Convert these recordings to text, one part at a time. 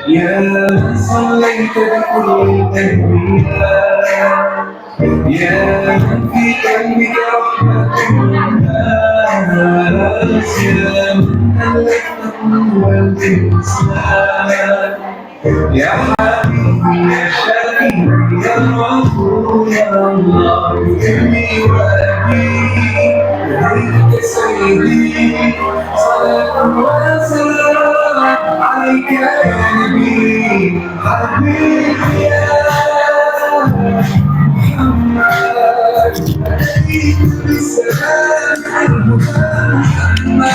يا صليت بكل تهويلا يا من في قلبك رحمة الناس يا من ألفت قوة الإسلام يا حبيبي يا شفيعي يا رسول الله أمي وأبي عليك سيدي صلاة وسلام عليك يا نبي حبيبي يا محمد عليك بالسلام محمد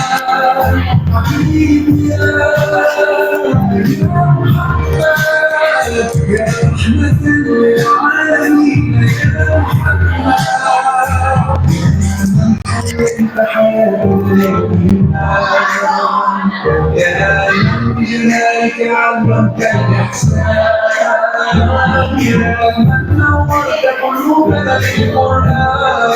حبيبي يا محمد يا رحمة للعالمين يا محمد انت حياة يا من جلالك علمت الإحسان يا من نورت قلوبنا بالقرآن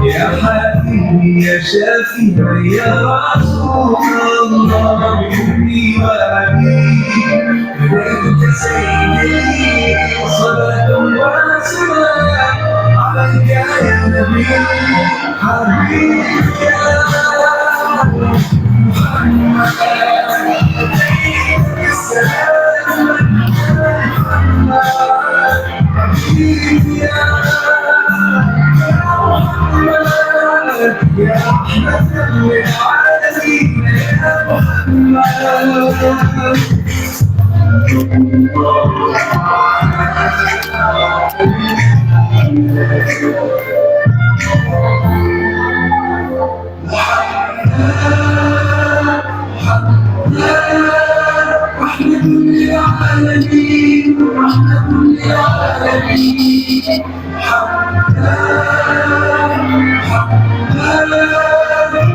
يا حبيبي يا شافعي يا رسول الله أمي وأبي إليك سيدي صلاة وسلام عليك يا نبي حبيبي يا محمد السلام محمد حبيبي يا محمد يا رحمة للعالمين يا محمد رحمة للعالمين رحمة للعالمين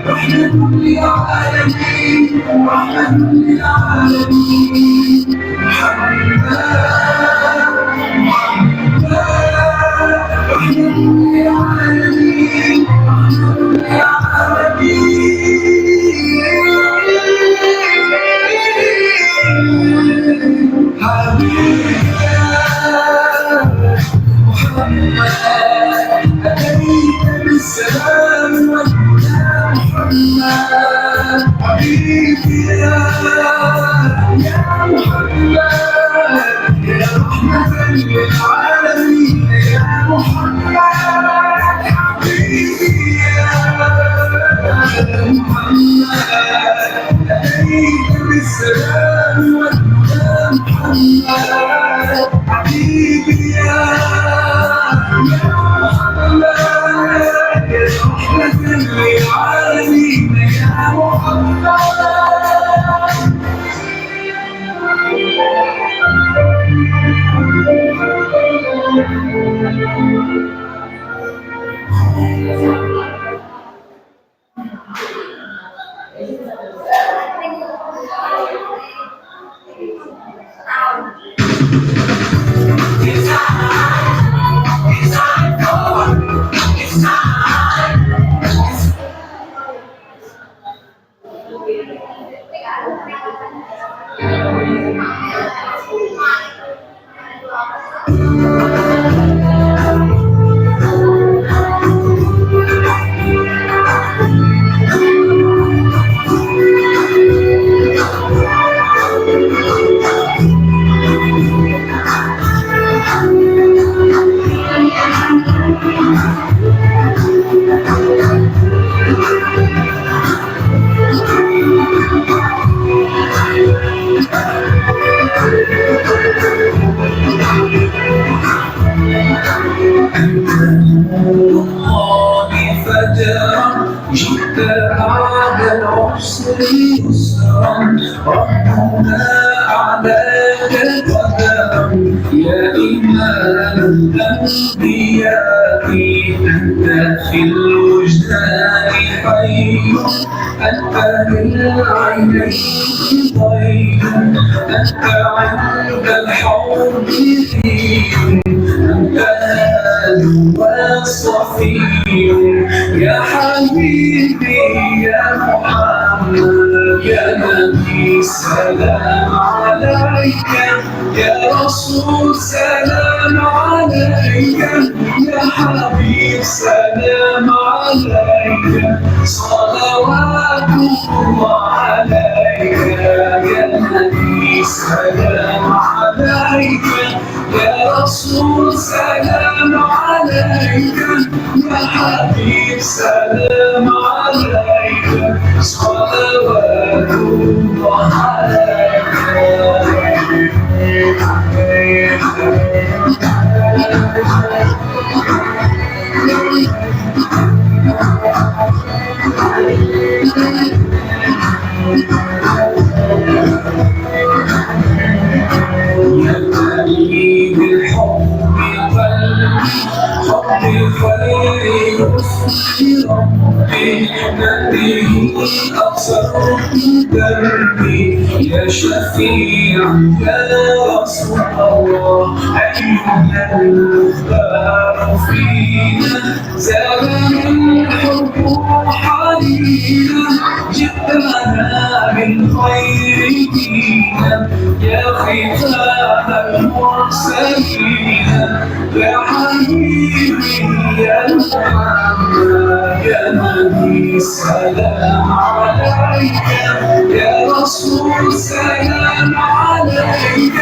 رحمة للعالمين رحمة للعالمين رحمة للعالمين أتيت بالسلام والهدى محمد حبيبي يا محمد يا رحمة للعالمين يا محمد حبيبي يا محمد أتيت بالسلام والهدى محمد حبيبي يا رحمة للعالمين يا محمد جئت بعد العسر يسرا ربنا أعلاك قدرا يا إمام الأنبياء أنت في الوجدان حي أنت للعينين ضيء أنت عند الحوض حين أنت هاد وصفي يا حبيبي يا محمد يا نبي سلام عليك يا رسول سلام عليك يا حبيب سلام عليك صلوات الله عليك يا نبي سلام عليك يا رسول سلام عليك يا حبيب سلام عليك صلوات الله عليك يبتلي بالحب قلبي حب الخير يسقي ربي نبيه أقصر دربي يا شفيع يا رسول الله أيها المختار فينا زاد الحب حنينا جئتنا بالخير دينا يا ختام المرسلين يا حبيبي يا محمد يا نبي سلام عليك يا رسول سلام عليك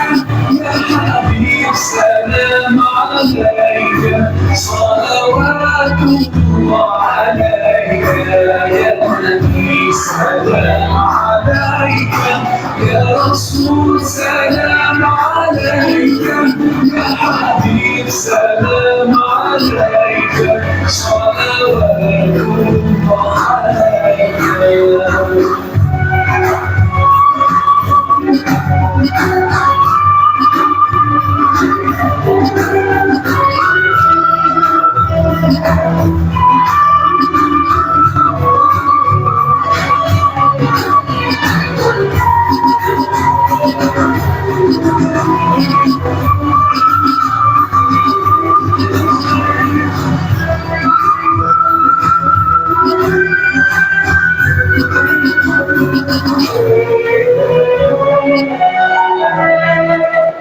يا حبيب سلام عليك صلوات الله عليك يا نبي سلام عليك يا رسول سلام عليك، يا حبيب سلام عليك، صلوات الله عليك.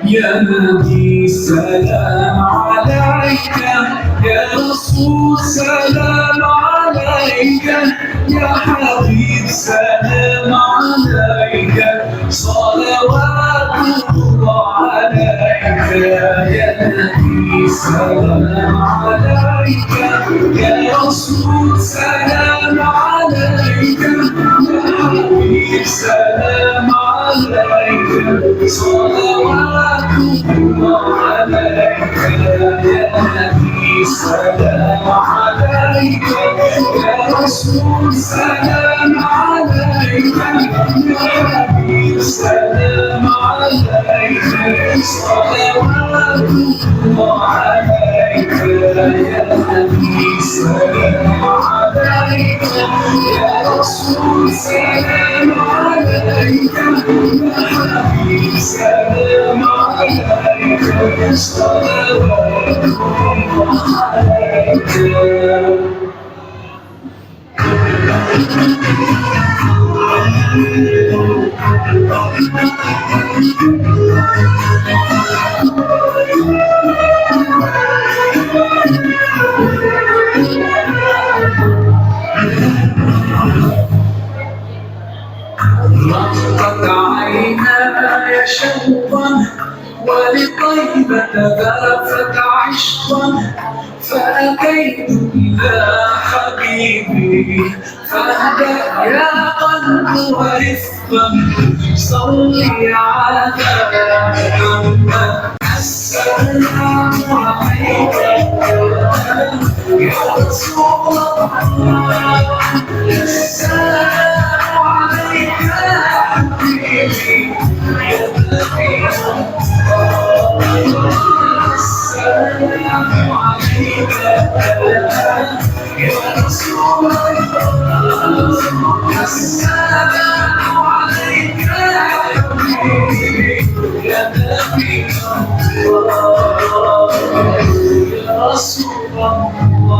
يا نبي سلام عليك، يا رسول سلام عليك، يا حبيب سلام عليك، صلوات الله عليك. يا نبي سلام عليك، يا رسول سلام عليك، يا حبيب سلام عليك، صلوات الله عليك. يا نبي سلام عليك، يا رسول سلام عليك، يا حبيب سلام عليك، صلوات الله عليك. يا نبي سلام عليك، يا رسول سلام عليك، يا حبيب سلام عليك، صلوات الله عليك. رقت عيناي شوقا ولطيبة ذافت عشقا، فأتيت إلى حبيبي فاهدأ يا قلب ورفقا، صلي على محمد. السلام عليك يا رسول الله، السلام عليك يا حبيبي يا نبي الله. السلام عليك يا رسول الله، السلام عليك يا حبيبي يا نبي الله، يا رسول الله.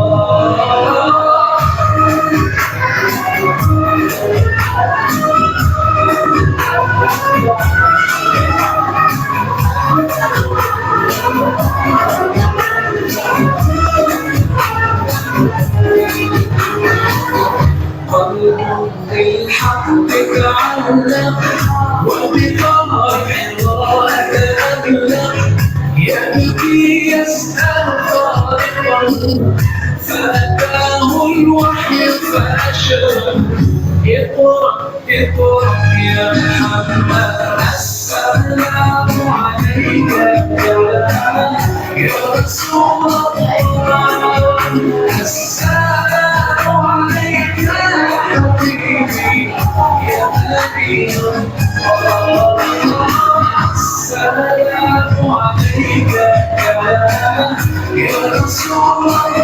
قلب بالحق تعلق وبطبع الله تألق، يبكي يسأل طارقه فأتاه الوحي فأشرق. اقرأ اقرأ يا محمد. السلام عليك يا رسول الله، السلام عليك يا حبيبي يا نبي الله. السلام عليك يا رسول الله،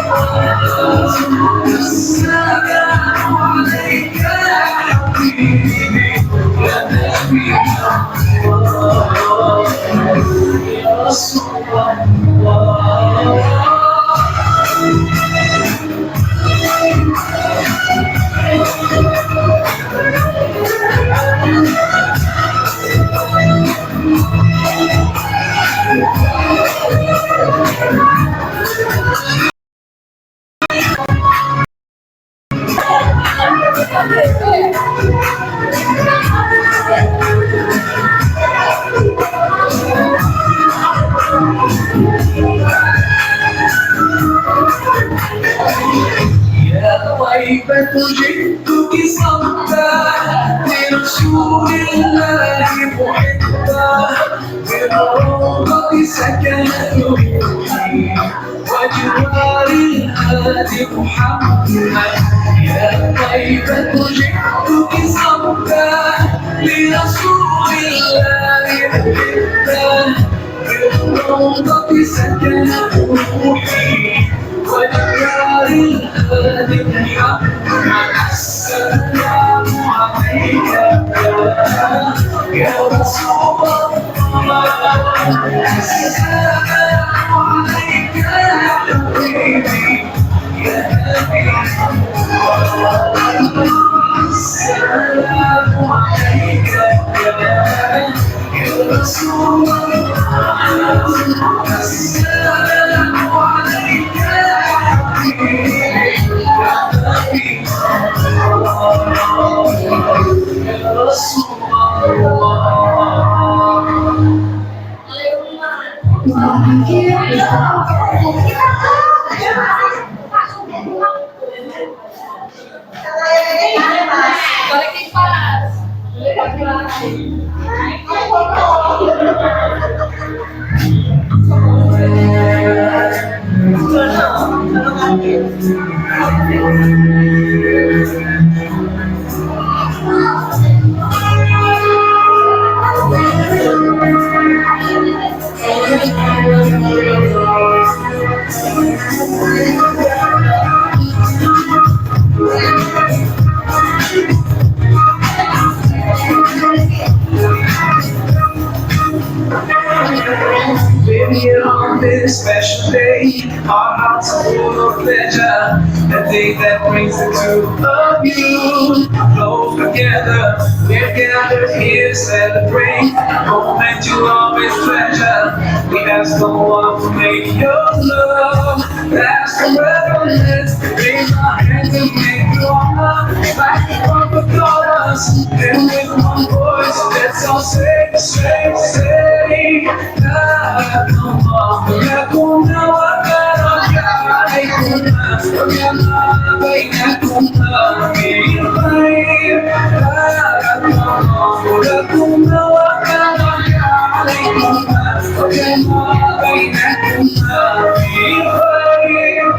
السلام عليك يا حبيبي يا نبي الله، يا رسول الله. سكنت روحي وجوار الهادي محمد يا طيبة جئتك صبا لرسول الله الحبة بالروضة سكنت روحي وجوار الهادي محمد السلام عليك يا رسول الله السلام عليك يا حبيبي يا حبيبي السلام عليك يا رسول الله السلام عليك يا حبيبي يا حبيبي يا رسول الله We're here on this special day, our hearts are full of pleasure. The day that brings the two of you close together. We're gathered here to celebrate a moment you always treasure. We ask the one to make your love last forever. Let's raise our hands and make your love like the one of us. And with one voice, let's all say, say, say, La لكنا وبركة عليكما وجمع بينكما في الخير بارك الله لكما وبركة عليكما وجمع بينكما في الخير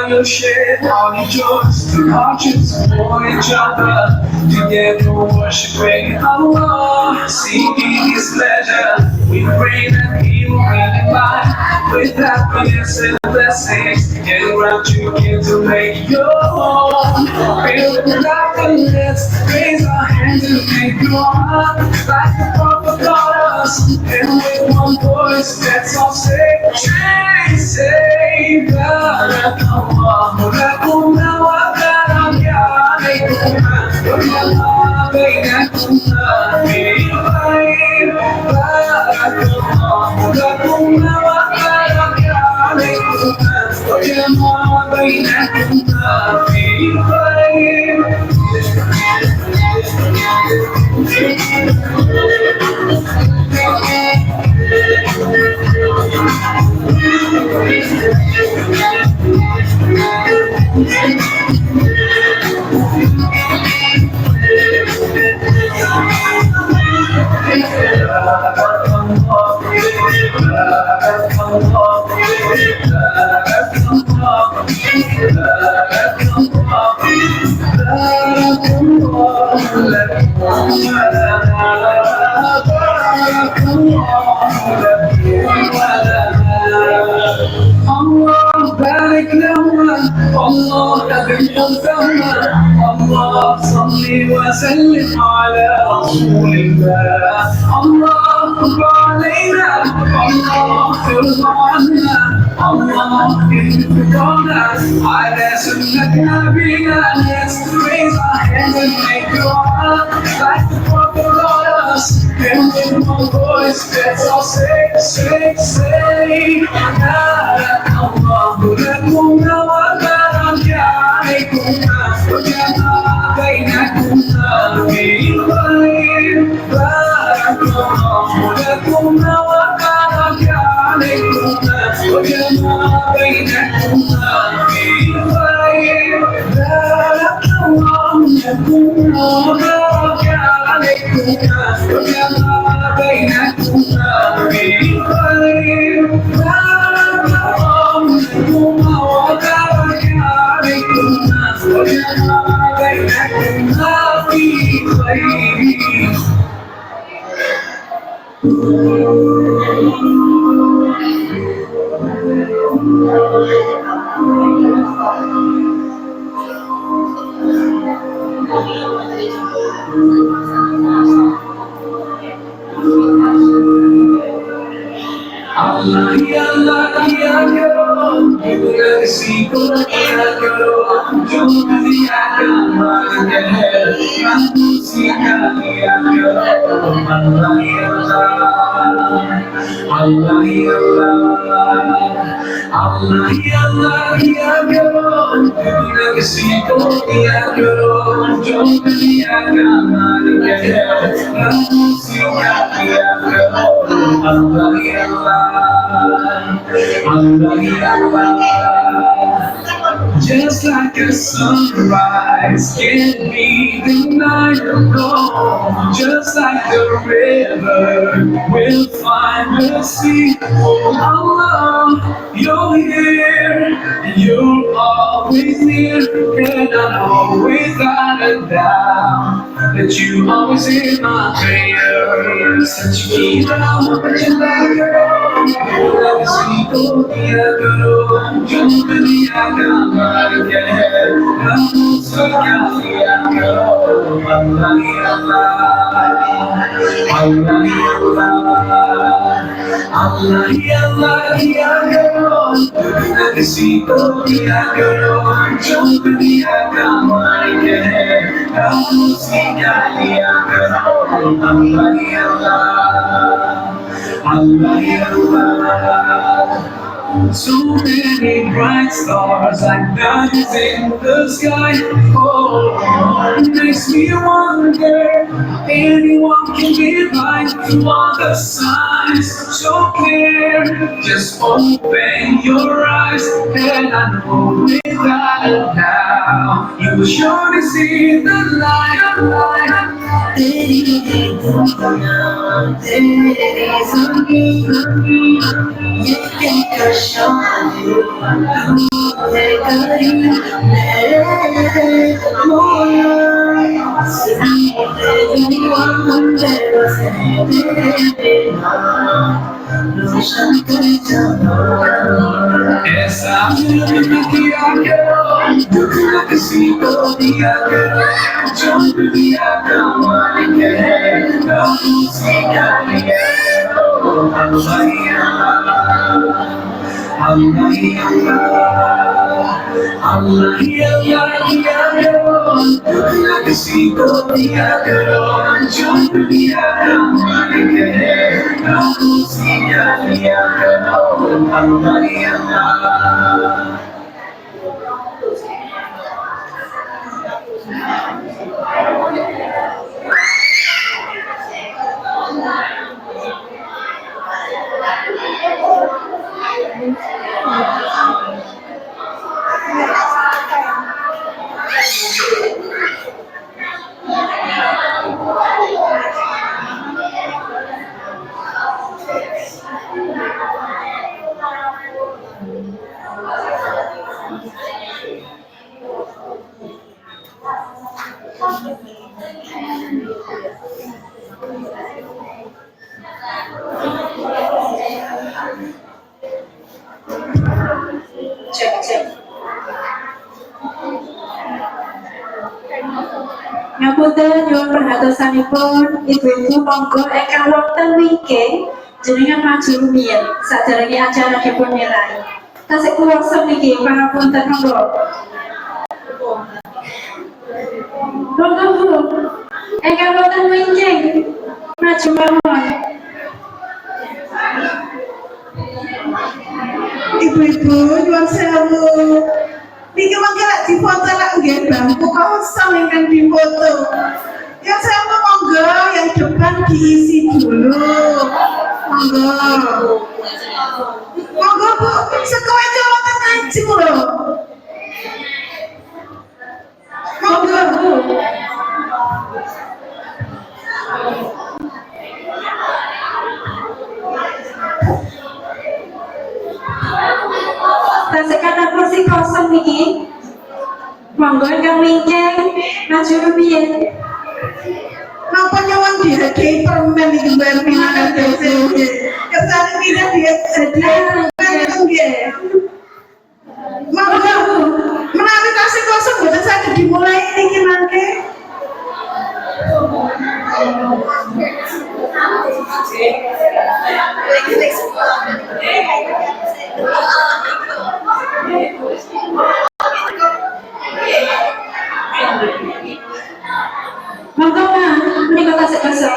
You share all your joys, conscience for each other. Together worshiping Allah, seeking His pleasure. We pray that He will bring life with happiness and blessings, and grant you again to make your home. Filled with laughter, let's raise our hands and make dua like the Prophet taught us. And with one voice, let's all say, say, بارك الله لكما وبارك عليكما وجمع بينكما في الخير بارك الله لكما وبارك عليكما وجمع بينكما في الخير Allah barik lahuma, Allah أدم فهما. الله صل وسلم على رسول الله. الله تب علينا، الله ترضى عنا، الله انفقنا على سنة نبينا. Let's raise our hands and make dua like the Prophet taught us. And with one voice, let's all say, say, say, Allah لكم وبركة عليكم Just like a sunrise can be the night alone. Just like the river will find the sea. Oh, Allah, you're here, and you're always near, and I know without a doubt that you always hear my prayers. That you keep out what you like, girl. Let me see, go, yeah, girl. Jump in the eye, so many bright stars like diamonds in the sky. Oh, it makes me wonder how anyone can be blind to all the signs so clear. Just open your eyes, and I know without a doubt you will surely see the light. Esa mía yo necesito día que yo vivía como alguien la música Ngapunten nyuwun perhatosanipun ibu-ibu monggo ingkang wonten wingking jenengan maju rumiyin saderenge acara dipunmulai. Tasih kuwasa niki pangapunten monggo. Monggo Bu. Ingkang wonten wingking maju mawon. Ibu-ibu nyuwun sewu. Niki mangke lek difoto lek nggih. buku kosong yang kan di foto. Ya saya mau monggo yang depan diisi dulu. Monggo. Monggo Bu, sekowe colongan ngaji lho. Monggo Bu. Tasik kata kursi kosong niki. Monggo ingkang wingking maju rumiyin. Napa nyuwun dihadiahi permen iki Mbak Mina Desi. Kesane tidak dihadiahi permen nggih. Monggo menawi tasih kosong boten saged dimulai niki mangke. Monggo Mas, menika tasik kosong.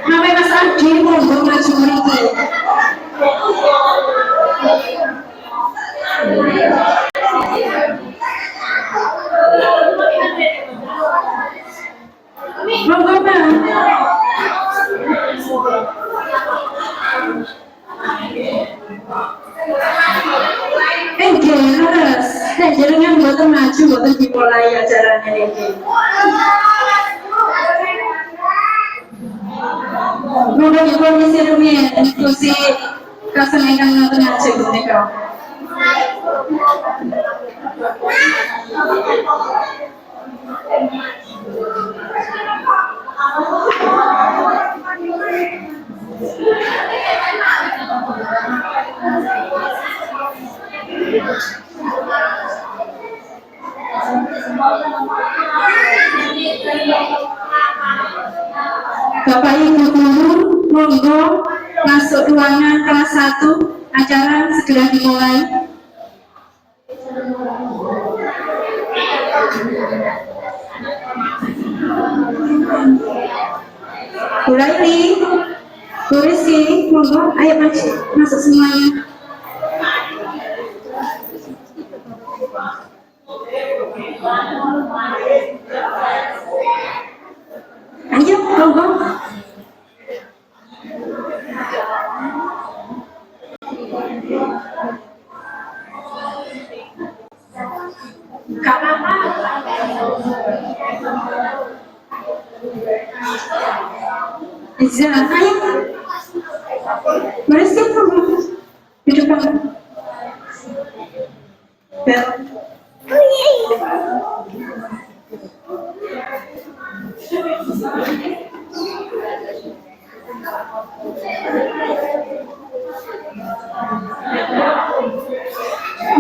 Mame Mas Adi monggo maju mriki. Monggo Mas. Harus. Nek jenengan mboten maju mboten dimulai acarane niki. Monggo dipun isi rumiyin kursi kasen ingkang ngoten ajeng menika. Bapak Ibu guru, monggo masuk ruangan kelas 1, acara segera dimulai. Bu Laili, Bu Rizky, monggo ayo masuk semuanya. Ayo, monggo. Kak Mama. Iza, ayo. Mari sih, monggo. Di depan. Bel.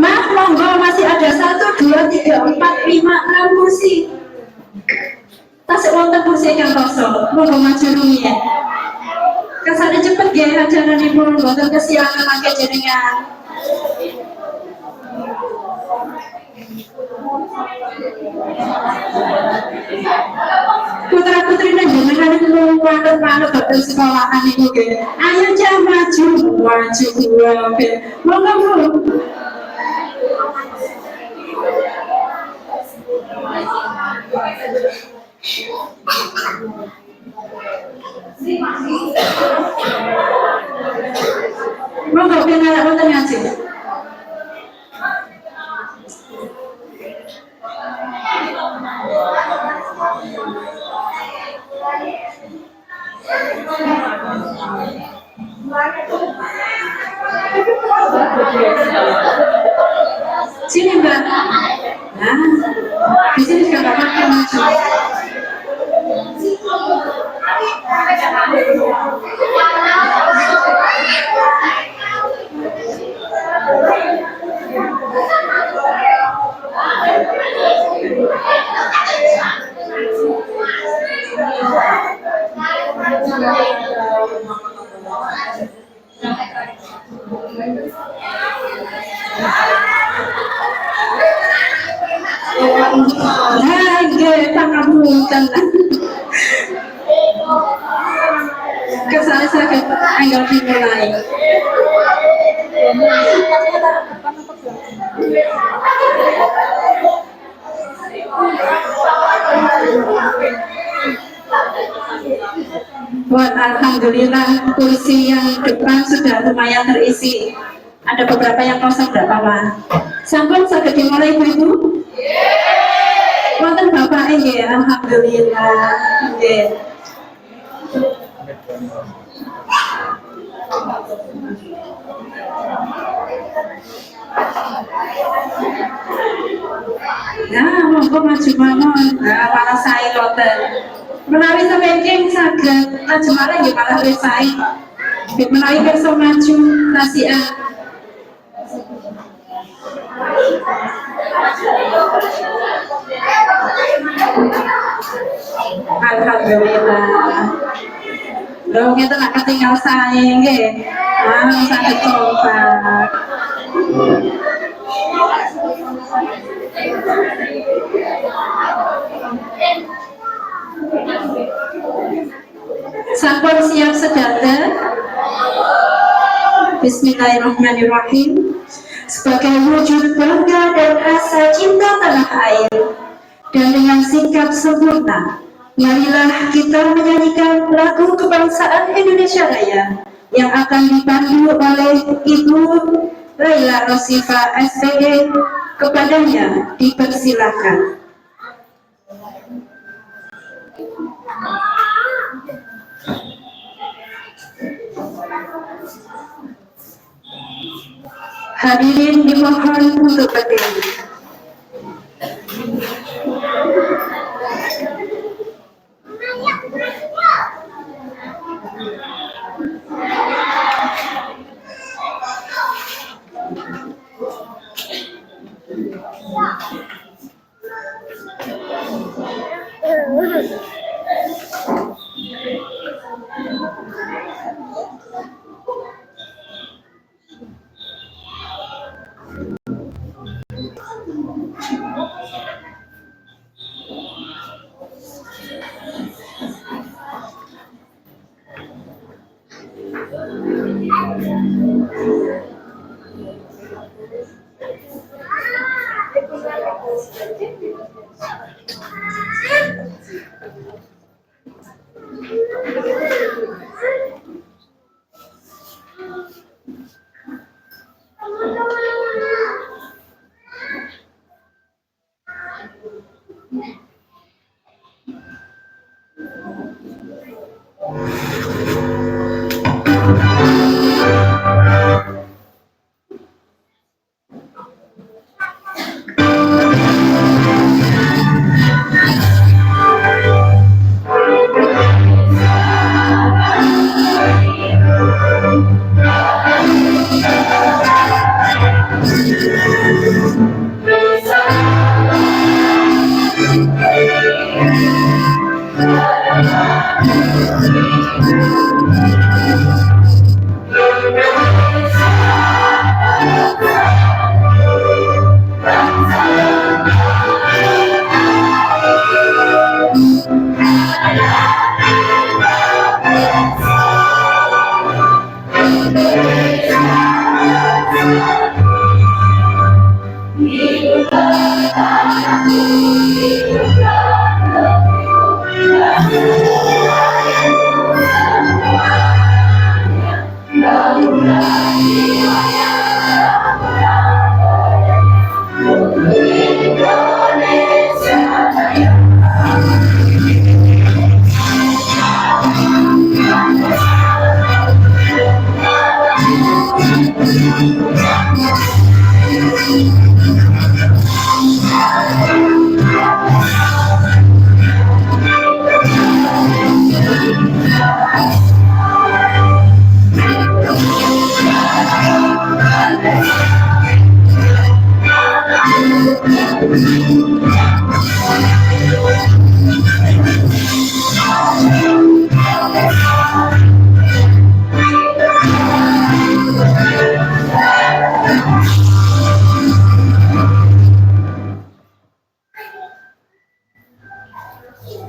Mas, monggo masih ada 1, 2, 3, 4, 5, 6 kursi. Tasik wonten kursi yang kosong. Monggo maju rumiyin. Kesane cepet nggih ajaranipun mboten kesiangan mangke jenengan. Putra-putri jenengan niku manut-manut boten sekolahan niku nggih. Ayo jam maju, maju kuwi. Monggo Bu. Monggo pindah wonten ngaji. Sini Mbak. Nah, di sini juga nggak pakai maju. Hai, pangapunten. Kesane saged anggal dimulai. Buat alhamdulillah kursi yang depan sudah lumayan terisi. Ada beberapa yang kosong tidak apa-apa. Sampun saged dimulai ibu-ibu? Wonten bapak nggih, alhamdulillah. Nggih. Nah, monggo maju mawon. Nah, malah sae loten. Menawi sampeyan saged maju malih nggih malah luwih sae. Nggih menawi kersa maju nasian. Alhamdulillah. Lho ngeten nak ketinggal sae nggih. Ah, saged kompak. Sampun siap sedata. Bismillahirrahmanirrahim. Sebagai wujud bangga dan rasa cinta tanah air, dan dengan sikap sempurna, marilah kita menyanyikan lagu kebangsaan Indonesia Raya yang akan dipandu oleh Ibu Laila Rosifa SPD. Kepadanya dipersilakan. Hadirin dimohon untuk berdiri.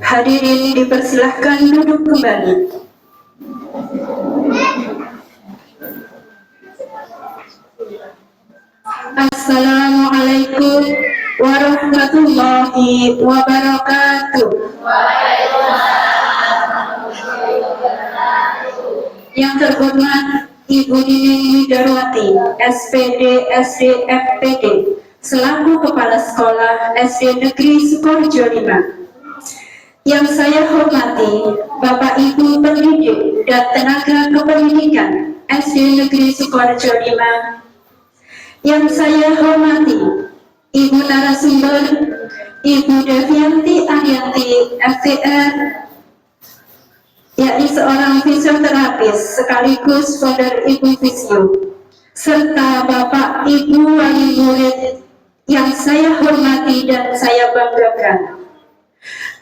Hadirin dipersilahkan duduk kembali. Assalamualaikum warahmatullahi wabarakatuh. Yang terhormat Ibu Nining Widarwati, SPD SD FPD, selaku Kepala Sekolah SD Negeri Sukoharjo 5. Yang saya hormati Bapak Ibu pendidik dan tenaga kependidikan SD Negeri Sukoharjo 5. Yang saya hormati Ibu narasumber Ibu Devianti Arianti FTR, yakni seorang fisioterapis sekaligus founder Ibu Visio, serta Bapak Ibu wali murid yang saya hormati dan saya banggakan.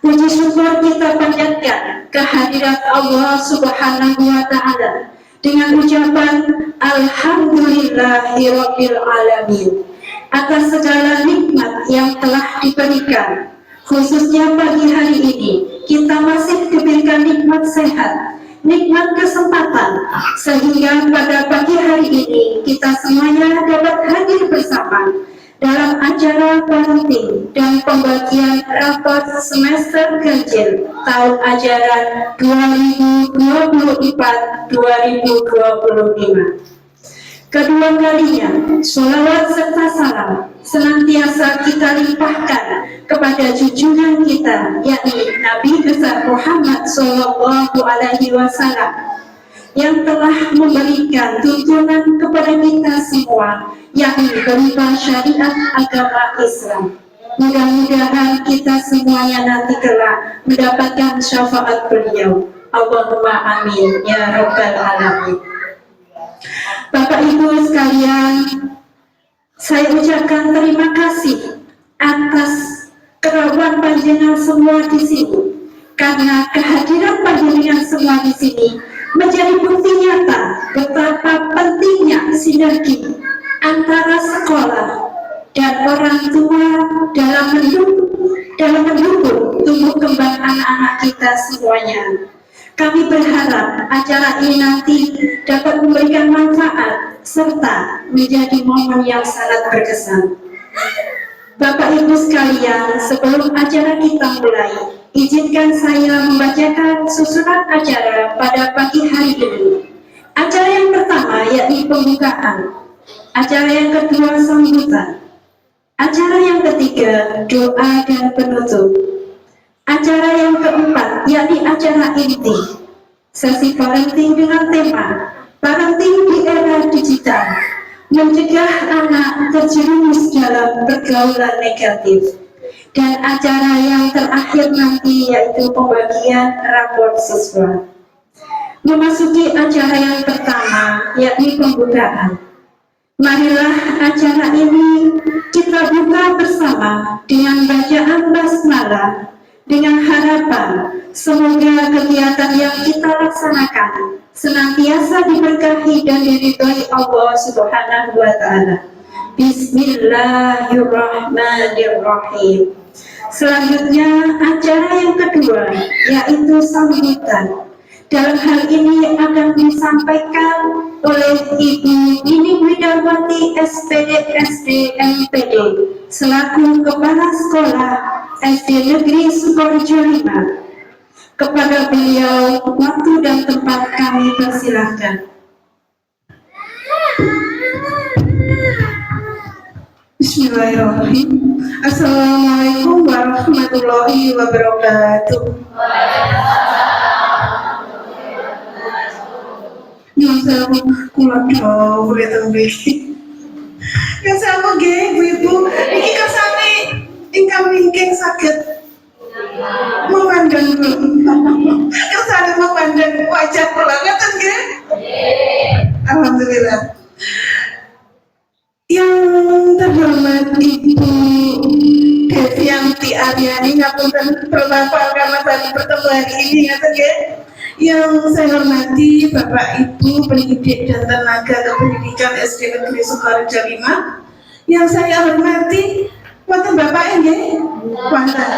Puji syukur kita panjatkan kehadirat Allah Subhanahu wa Ta'ala dengan ucapan Alhamdulillahirabbil alamin atas segala nikmat yang telah diberikan. Khususnya pagi hari ini kita masih diberikan nikmat sehat, nikmat kesempatan, sehingga pada pagi hari ini kita semuanya dapat hadir bersama dalam acara parenting dan pembagian rapot semester ganjil tahun ajaran 2024-2025. Kedua kalinya, sholawat serta salam senantiasa kita limpahkan kepada junjungan kita, yakni Nabi besar Muhammad Sallallahu Alaihi Wasallam, yang telah memberikan tuntunan kepada kita semua, yakni berupa syariat agama Islam. Mudah-mudahan kita semuanya nanti kelak mendapatkan syafaat beliau. Allahumma amin ya rabbal alamin. Bapak Ibu sekalian, saya ucapkan terima kasih atas kerawan panjenengan semua di sini, karena kehadiran panjenengan semua di sini menjadi bukti nyata betapa pentingnya sinergi antara sekolah dan orang tua dalam mendukung tumbuh kembang anak-anak kita semuanya. Kami berharap acara ini nanti dapat memberikan manfaat serta menjadi momen yang sangat berkesan. Bapak Ibu sekalian, sebelum acara kita mulai, izinkan saya membacakan susunan acara pada pagi hari ini. Acara yang pertama yakni pembukaan, acara yang kedua sambutan, acara yang ketiga doa dan penutup, acara yang keempat yakni acara inti, sesi parenting dengan tema parenting di era digital, mencegah anak terjerumus dalam pergaulan negatif. Dan acara yang terakhir nanti yaitu pembagian rapor siswa. Memasuki acara yang pertama yakni pembukaan. Marilah acara ini kita buka bersama dengan bacaan basmalah, dengan harapan semoga kegiatan yang kita laksanakan senantiasa diberkahi dan diridhoi Allah Subhanahu wa Ta'ala. Bismillahirrahmanirrahim. Selanjutnya acara yang kedua yaitu sambutan. Dalam hal ini akan disampaikan oleh Ibu Nining Widarwati SPD SD MPD selaku Kepala Sekolah SD Negeri Sukoharjo 5. Kepada beliau waktu dan tempat kami persilahkan. Bismillahirrahmanirrahim. Assalamualaikum warahmatullahi wabarakatuh. Yang saya kulat jauh yang saya mau ibu-ibu ini kersane ingkang wingking sakit memandang kersane memandang wajah pelanggan nggih. Alhamdulillah. Yang terhormat Ibu Devianti Ariani, ngapunten berlapar karena baru bertemu hari ini, ngaten nggih. Yang saya hormati Bapak Ibu pendidik dan tenaga kependidikan SD Negeri Sukoharjo 5. Yang saya hormati wonten Bapak nggih, wonten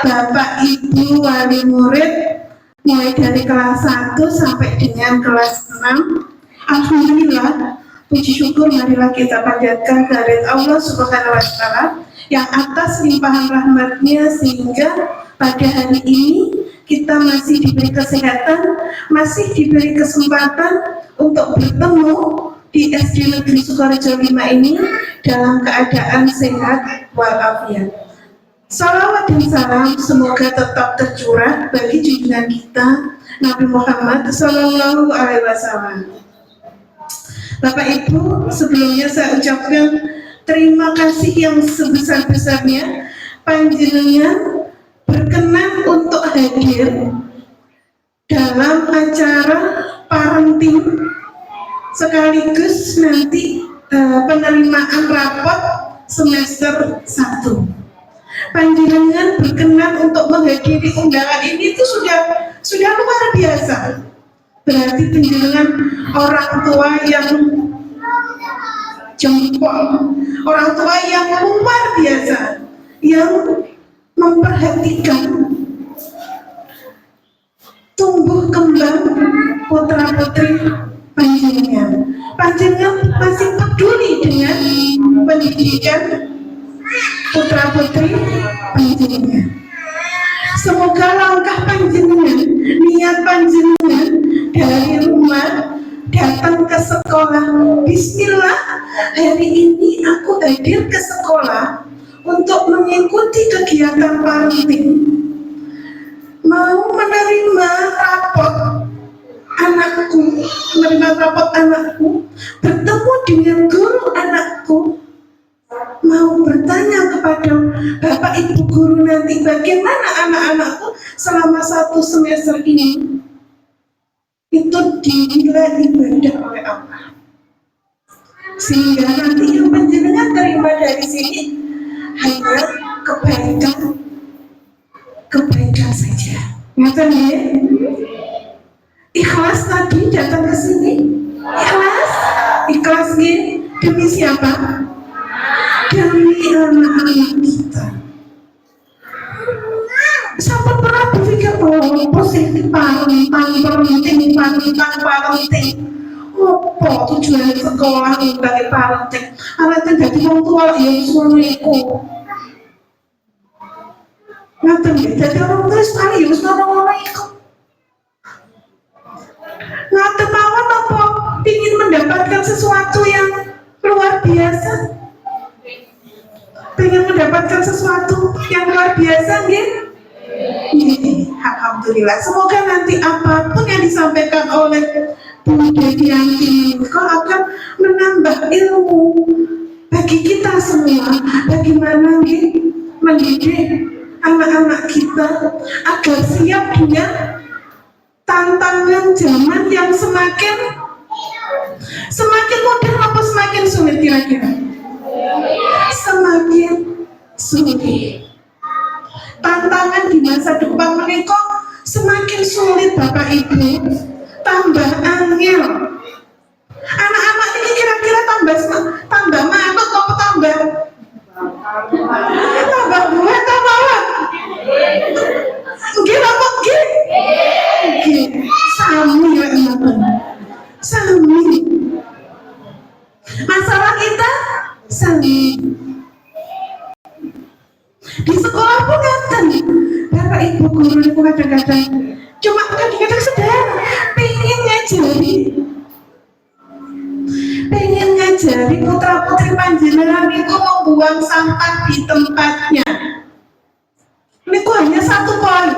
Bapak Ibu wali murid mulai dari kelas 1 sampai dengan kelas 6. Alhamdulillah Puji syukur marilah kita panjatkan kehadirat Allah Subhanahu wa Ta'ala yang atas limpahan rahmatnya sehingga pada hari ini kita masih diberi kesehatan, masih diberi kesempatan untuk bertemu di SD Negeri Sukorejo 5 ini dalam keadaan sehat walafiat. Salawat dan salam semoga tetap tercurah bagi junjungan kita Nabi Muhammad Sallallahu Alaihi Wasallam. Bapak Ibu, sebelumnya saya ucapkan terima kasih yang sebesar-besarnya panjenengan berkenan untuk hadir dalam acara parenting sekaligus nanti penerimaan rapot semester 1. Panjenengan berkenan untuk menghadiri undangan ini itu sudah luar biasa. Berarti panjenengan orang tua yang jempol, orang tua yang luar biasa, yang memperhatikan tumbuh kembang putra putri panjenengan. Panjenengan masih peduli dengan pendidikan putra putri panjenengan. Semoga langkah panjenengan, niat panjenengan dari rumah datang ke sekolah. Bismillah, hari ini aku hadir ke sekolah untuk mengikuti kegiatan parenting. Mau menerima rapot anakku, bertemu dengan guru anakku, mau bertanya kepada Bapak Ibu guru nanti bagaimana anak-anakku selama 1 semester ini, itu dinilai ibadah oleh Allah. Sehingga nanti yang panjenengan terima dari sini hanya kebaikan saja. Ngaten ya? Ikhlas tadi datang ke sini. Ikhlas ya. Demi siapa? Demi anak-anak kita. Sampai pernah berpikir positif parenting. Apa tujuan sekolah dari parenting? Anak itu jadi orang tua yang suamiku. Ngaten ya, jadi orang tua sekali ya orang itu. Ngaten mawon apa? Ingin mendapatkan sesuatu yang luar biasa. Pengen mendapatkan sesuatu yang luar biasa, gitu. Alhamdulillah. Semoga nanti apapun yang disampaikan oleh Bu Devianti kau akan menambah ilmu bagi kita semua. Bagaimana mendidik anak-anak kita agar siap dengan tantangan zaman yang semakin mudah atau semakin sulit kira-kira? Semakin sulit. Tantangan di masa depan mereka semakin sulit Bapak Ibu, tambah angel. Anak-anak ini kira-kira tambah manut atau tambah buat tambah apa? Nggih apa nggih? Nggih, sami ya teman-teman. Sami. Masalah kita sami. Di sekolah pun ngaten. Bapak Ibu guru itu kadang-kadang cuma sederhana pengen ngajari putra putri panjenengan itu membuang sampah di tempatnya. Itu hanya 1 poin.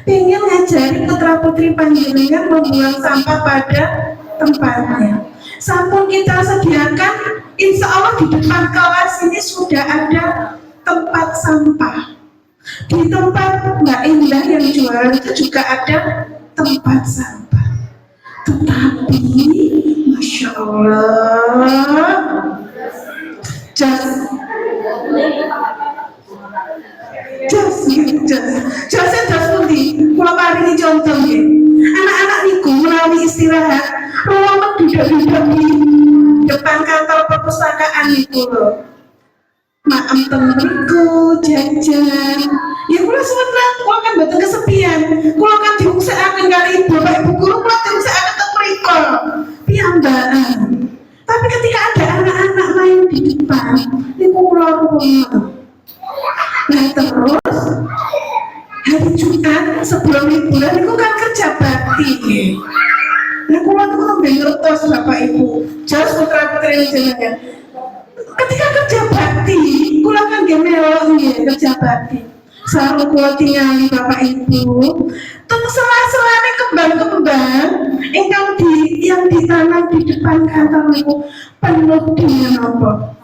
Pengen ngajari putra putri panjenengan membuang sampah pada tempatnya. Sampun kita sediakan, insya Allah di depan kelas ini sudah ada tempat sampah. Di tempat Mbak Indah yang jualan itu juga ada tempat sampah. Tetapi Masya Allah, jas pundi kula paringi contoh nggih. Anak-anak niku menawi istirahat ruang duduk-duduk di depan kantor perpustakaan niku lho. Maem temriku jajan. Ya kula seneng, kula kan mboten kesepian. Kula kan diungsekaken kali Bapak Ibu guru, kula diungsekaken teng mriku. Piyambakan. Tapi ketika ada anak-anak main di depan, ini kula rumah. Nah terus hari Jumat sebelum liburan itu kan kerja bakti. Nah kula tuh lebih ngertos Bapak Ibu, jelas putra putri jenengan. Ketika kerja bakti, kula kan gemelo kerja bakti. Selalu kula tingali Bapak Ibu. Terus sela-selane kembang-kembang yang ditanam di depan kantor itu penuh dengan apa?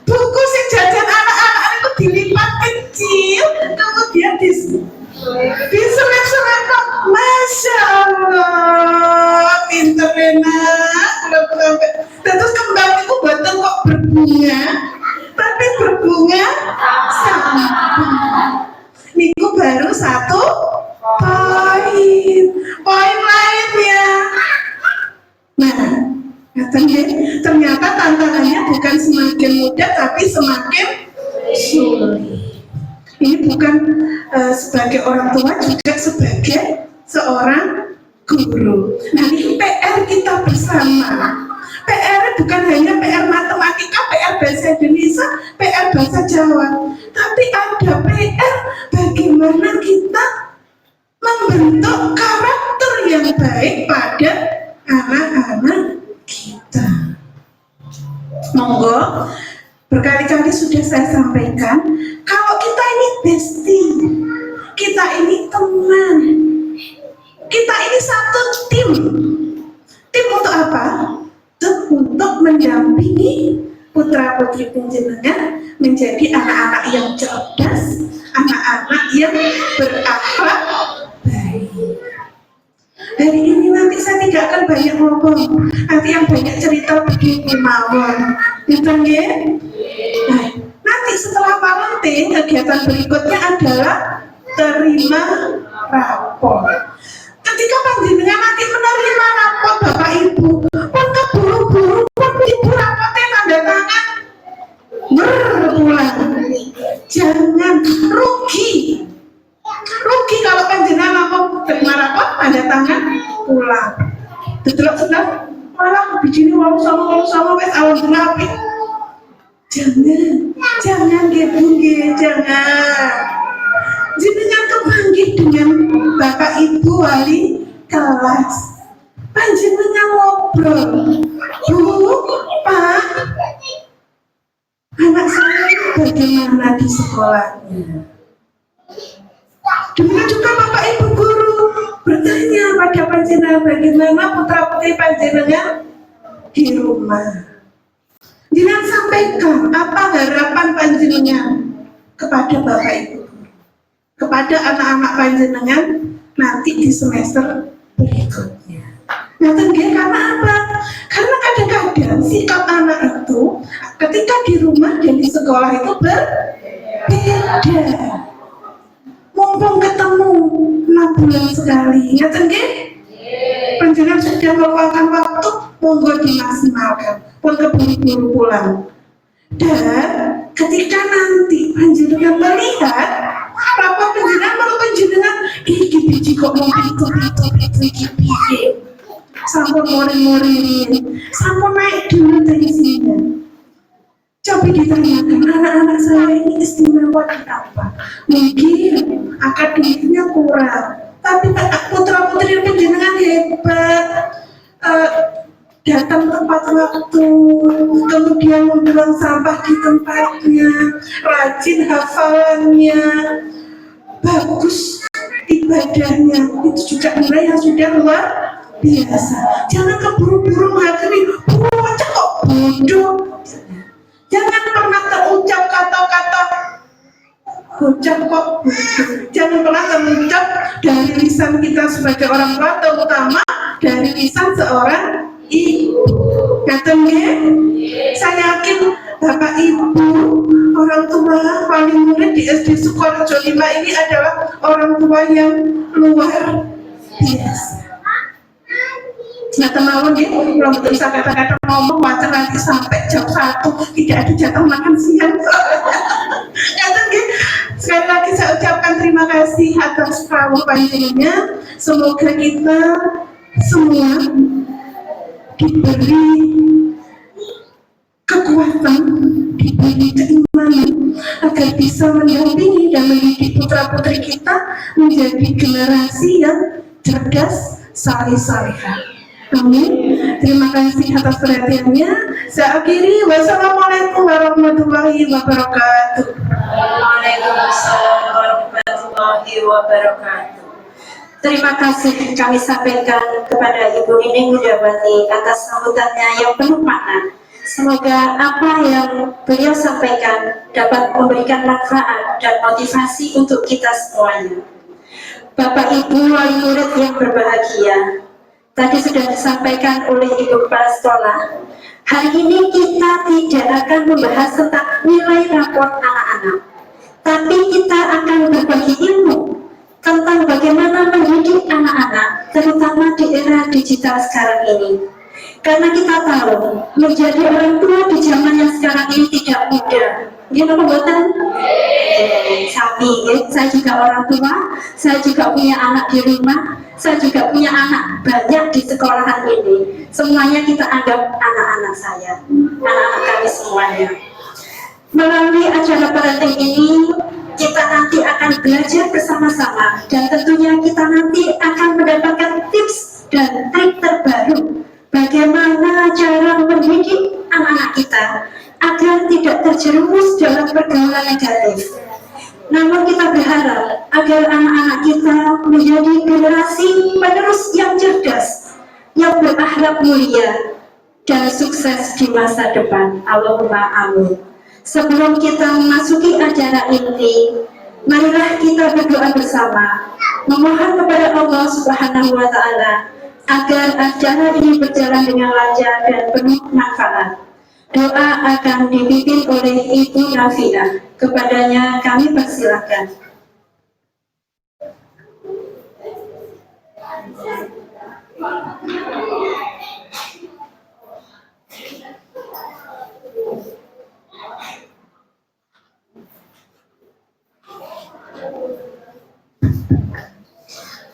Buku si jajan anak-anak itu dilipat kecil, kemudian diselip-selip kok. Masya Allah, pinter enak. Terus kembang itu buatan kok berbunga, tapi berbunga sampah. Niku baru satu poin lainnya. Nah, ternyata tantangannya bukan semakin mudah tapi semakin sulit. Ini bukan sebagai orang tua, juga sebagai seorang guru. Nah, ini PR kita bersama. PR bukan hanya PR matematika, PR bahasa Indonesia, PR bahasa Jawa, tapi ada PR bagaimana kita membentuk karakter yang baik pada anak-anak kita. Monggo, berkali-kali sudah saya sampaikan, kalau kita ini bestie, kita ini teman, kita ini satu tim. Tim untuk apa? Untuk mendampingi putra-putri panjenengan menjadi anak-anak yang cerdas, anak-anak yang berakhlak baik. Hari ini nanti saya tidak akan banyak ngomong, nanti yang banyak cerita begini mawon. Betul ya? Nah, nanti setelah Valentine kegiatan berikutnya adalah terima rapor. Ketika panjenengan nanti menerima rapor Bapak Ibu, pun keburu-buru pun ibu rapotnya tanda tangan berpulang. Jangan rugi kalau panjenengan mau terima rapor tanda tangan pulang. Betul sudah malah begini walau sama wes alhamdulillah. Jangan jangan. Jenengan kepanggih dengan Bapak Ibu wali kelas. Panjenengan ngobrol. Bu, Pak, anak saya bagaimana di sekolahnya? Demikian juga Bapak Ibu guru bertanya pada panjenengan bagaimana putra-putri panjenengan di rumah. Jenengan sampaikan apa harapan panjenengan kepada Bapak Ibu, kepada anak-anak panjenengan nanti di semester berikutnya. Nah, karena apa? Karena kadang-kadang sikap anak itu ketika di rumah dan di sekolah itu berbeda. Mumpung ketemu 6 bulan sekali, ngerti nggih? Panjenengan sudah meluangkan waktu, monggo dimaksimalkan, pun keburu-buru pulang. Dan ketika nanti panjenengan melihat rapor panjenengan malu panjenengan iki biji kok mau itu iki piye, sampun mori-mori, sampun naik dulu tensinya. Coba ditanyakan anak-anak saya ini istimewa di apa? Mungkin akademiknya kurang, tapi putra-putri panjenengan hebat, datang tepat waktu, kemudian membuang sampah di tempatnya, rajin hafalannya, bagus ibadahnya, itu juga nilai yang sudah luar biasa. Jangan keburu-buru menghakimi, bocah kok bodoh. Jangan pernah terucap kata-kata bocah kok bodoh. Jangan pernah terucap dari lisan kita sebagai orang tua, terutama dari lisan seorang ibu. Katanya, saya yakin Bapak Ibu, orang tua wali murid di SD Sukorejo 5 ini adalah orang tua yang luar biasa. Nah, teman-teman ya, kalau betul bisa kata-kata ngomong wajar nanti sampai jam 1 tidak ada jatah makan siang. Sekali lagi saya ucapkan terima kasih atas rawuh panjenengan. Semoga kita semua diberi kekuatan, diberi keimanan agar bisa mendampingi dan mendidik putra-putri kita menjadi generasi yang cerdas, saleh-salehah. Amin. Terima kasih atas perhatiannya. Saya akhiri. Wassalamualaikum warahmatullahi wabarakatuh. Waalaikumsalam warahmatullahi wabarakatuh. Terima kasih kami sampaikan kepada Ibu Nining Widawati atas sambutannya yang penuh makna. Semoga apa yang beliau sampaikan dapat memberikan manfaat dan motivasi untuk kita semuanya. Bapak Ibu wali murid yang berbahagia, tadi sudah disampaikan oleh Ibu Kepala Sekolah. Hari ini kita tidak akan membahas tentang nilai rapor anak-anak, tapi kita akan berbagi ilmu tentang bagaimana mendidik anak-anak, terutama di era digital sekarang ini. Karena kita tahu menjadi orang tua di zaman yang sekarang ini tidak mudah. Gimana pembuatan? Sami, saya juga orang tua, saya juga punya anak di rumah, saya juga punya anak banyak di sekolahan ini. Semuanya kita anggap anak-anak saya, anak-anak kami semuanya. Melalui acara parenting ini, kita nanti akan belajar bersama-sama dan tentunya kita nanti akan mendapatkan tips dan trik terbaru bagaimana cara mendidik anak-anak kita agar tidak terjerumus dalam pergaulan negatif. Namun kita berharap agar anak-anak kita menjadi generasi penerus yang cerdas, yang berakhlak mulia dan sukses di masa depan. Allahumma amin. Sebelum kita memasuki acara inti, marilah kita berdoa bersama, memohon kepada Allah Subhanahu wa Ta'ala agar acara ini berjalan dengan lancar dan penuh manfaat. Doa akan dipimpin oleh Ibu Rafi'ah. Kepadanya kami persilakan.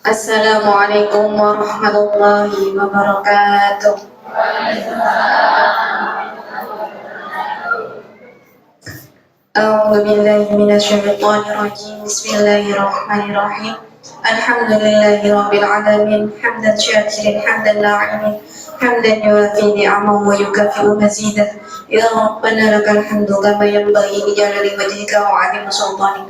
Assalamualaikum warahmatullahi wabarakatuh. A'udzu billahi minasyaitonir rajim. Bismillahirrahmanirrahim. Alhamdulillahi rabbil alamin. Hamdan syakirin, hamdan na'imin, hamdan yuwafi ni'amahu wa yukafi'u mazidah. Ya Rabbana lakal hamdu kama yanbaghi li jalali wajhika wa 'azimi sultanik.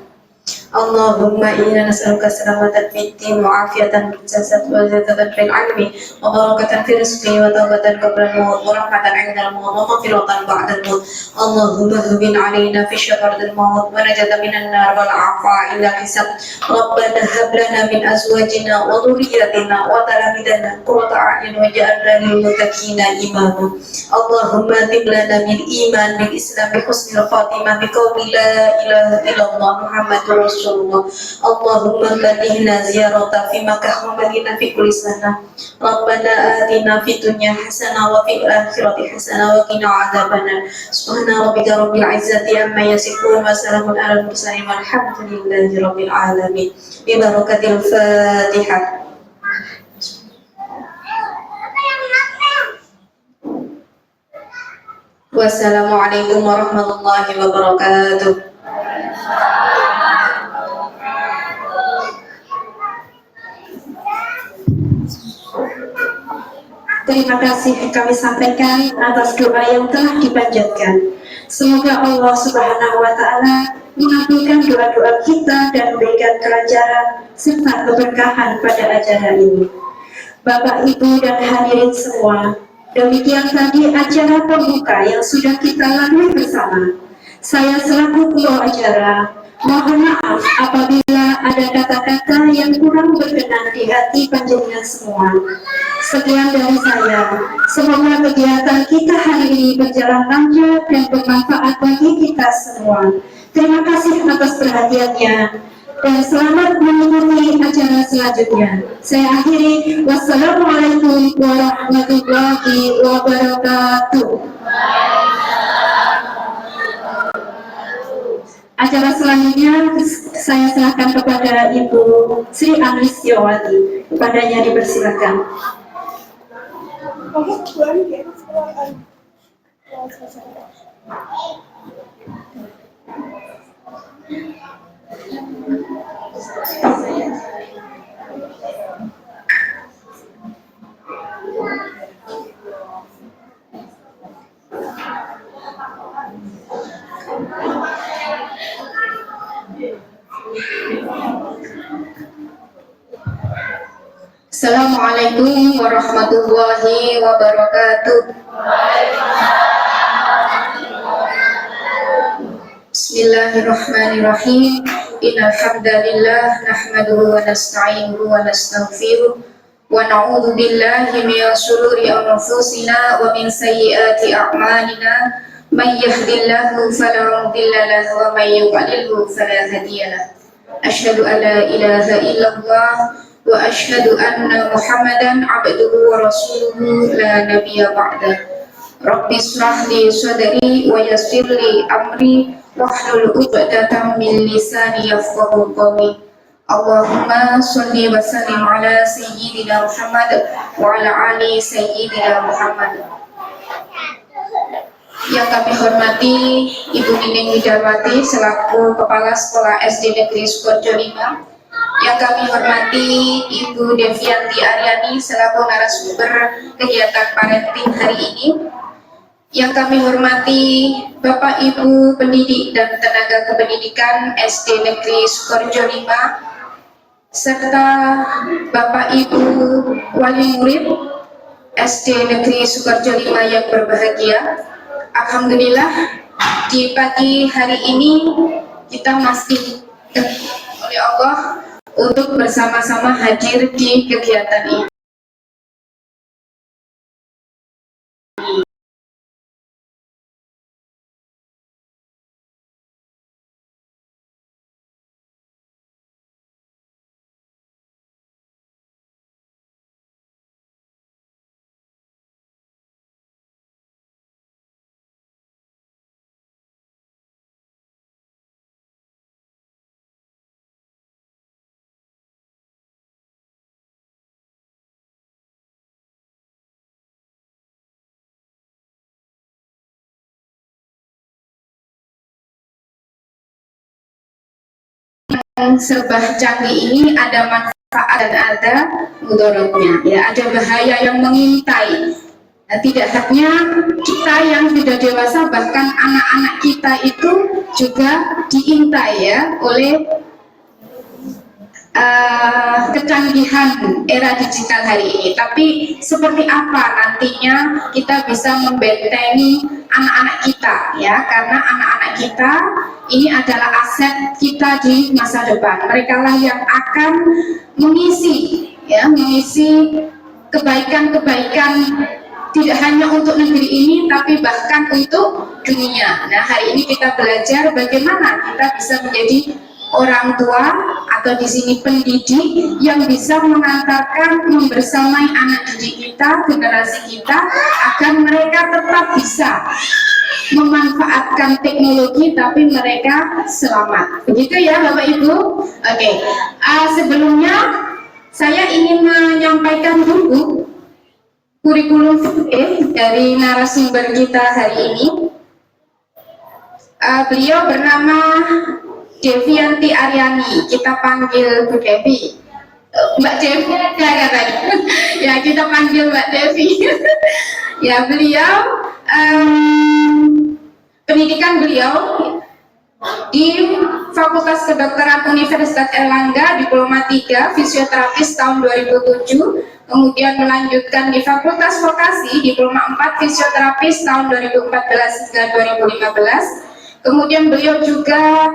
Allahumma inna nas'aluka salamatan fid din wa afiyatan fil jasad wa ziyadatan fil 'ilmi wa barakatan fil rizqi wa tawbatan qabla al-maut wa rahmatan 'inda al-maut wa maghfiratan ba'da al-maut. Allahumma hawwin 'alaina fi syakaratil maut wa najatan minan nar wal 'afwa illa hisab. Rabbana hab lana min azwajina wa dhurriyyatina wa talamidana qurrata a'yun waj'alna lil muttaqina imama. Allahumma tib lana bil iman bil islam bi husnil khatimah bi qawli la ilaha illallah Muhammadur Rasulullah. Allahumma balighna ziyarata fi Makkah wa Madinah fi kulli sana. Rabbana atina fid dunya hasanah wa fil akhirati hasanah wa qina adzabannar. Subhana rabbika rabbil izzati amma yasifun wa salamun alal mursalin walhamdulillahi rabbil alamin. Bi barakatil Fatihah. Wassalamualaikum warahmatullahi wabarakatuh. Terima kasih kami sampaikan atas doa yang telah dipanjatkan. Semoga Allah Subhanahu wa Ta'ala mengabulkan doa-doa kita dan memberikan kelancaran serta keberkahan pada acara ini. Bapak, Ibu, dan hadirin semua, demikian tadi acara pembuka yang sudah kita lalui bersama. Saya selaku pembawa acara, mohon maaf apabila ada kata-kata yang kurang berkenan di hati panjenengan semua. Sekian dari saya. Semoga kegiatan kita hari ini berjalan lancar dan bermanfaat bagi kita semua. Terima kasih atas perhatiannya dan selamat mengikuti acara selanjutnya. Saya akhiri. Wassalamualaikum warahmatullahi wabarakatuh. Acara selanjutnya saya serahkan kepada Ibu Sri Anis Yowati. Kepadanya dipersilakan. Assalamualaikum warahmatullahi wabarakatuh. Bismillahirrahmanirrahim. Innal hamdalillah nahmaduhu wa nasta'inuhu wa nastaghfiruh wa na'udzu billahi min shururi anfusina wa min sayyiati a'malina. May yahdihillahu fala mudilla lahu wa may yudlilhu fala hadiya lahu. Asyhadu an la ilaha illallah wa asyhadu anna Muhammadan abduhu wa rasuluhu la nabiyya ba'dah. Rabbi shrah li sadri wa yassir li amri wahlul 'uqdatam min lisani yafqahu qawli. Allahumma shalli wa sallim ala sayyidina Muhammad wa ala ali sayyidina Muhammad. Yang kami hormati Ibu Nining Widawati selaku Kepala Sekolah SD Negeri Sukoharjo 5. Yang kami hormati Ibu Devianti Aryani selaku narasumber kegiatan parenting hari ini. Yang kami hormati Bapak Ibu pendidik dan tenaga kependidikan SD Negeri Sukoharjo 5 serta Bapak Ibu wali murid SD Negeri Sukoharjo 5 yang berbahagia. Alhamdulillah di pagi hari ini kita masih oleh Allah untuk bersama-sama hadir di kegiatan ini. Serba canggih ini ada manfaat dan ada mudaratnya, ya, ada bahaya yang mengintai. Nah, tidak hanya kita yang sudah dewasa, bahkan anak-anak kita itu juga diintai ya oleh kecanggihan era digital hari ini. Tapi seperti apa nantinya kita bisa membentengi anak-anak kita ya, karena anak-anak kita ini adalah aset kita di masa depan. Mereka lah yang akan mengisi kebaikan-kebaikan tidak hanya untuk negeri ini tapi bahkan untuk dunia. Nah, hari ini kita belajar bagaimana kita bisa menjadi orang tua atau di sini pendidik yang bisa mengantarkan, membersamai anak didik kita, generasi kita, agar mereka tetap bisa memanfaatkan teknologi tapi mereka selamat. Begitu ya Bapak Ibu? Oke. Sebelumnya saya ingin menyampaikan dulu kurikulum vitae dari narasumber kita hari ini. Beliau bernama Devianti Aryani, kita panggil Bu Devi. Mbak Devi ya katanya. Ya, kita panggil Mbak Devi. Ya, beliau pendidikan beliau di Fakultas Kedokteran Universitas Erlangga, Diploma 3, Fisioterapis tahun 2007, kemudian melanjutkan di Fakultas Vokasi, Diploma 4, Fisioterapis tahun 2014 hingga 2015. Kemudian beliau juga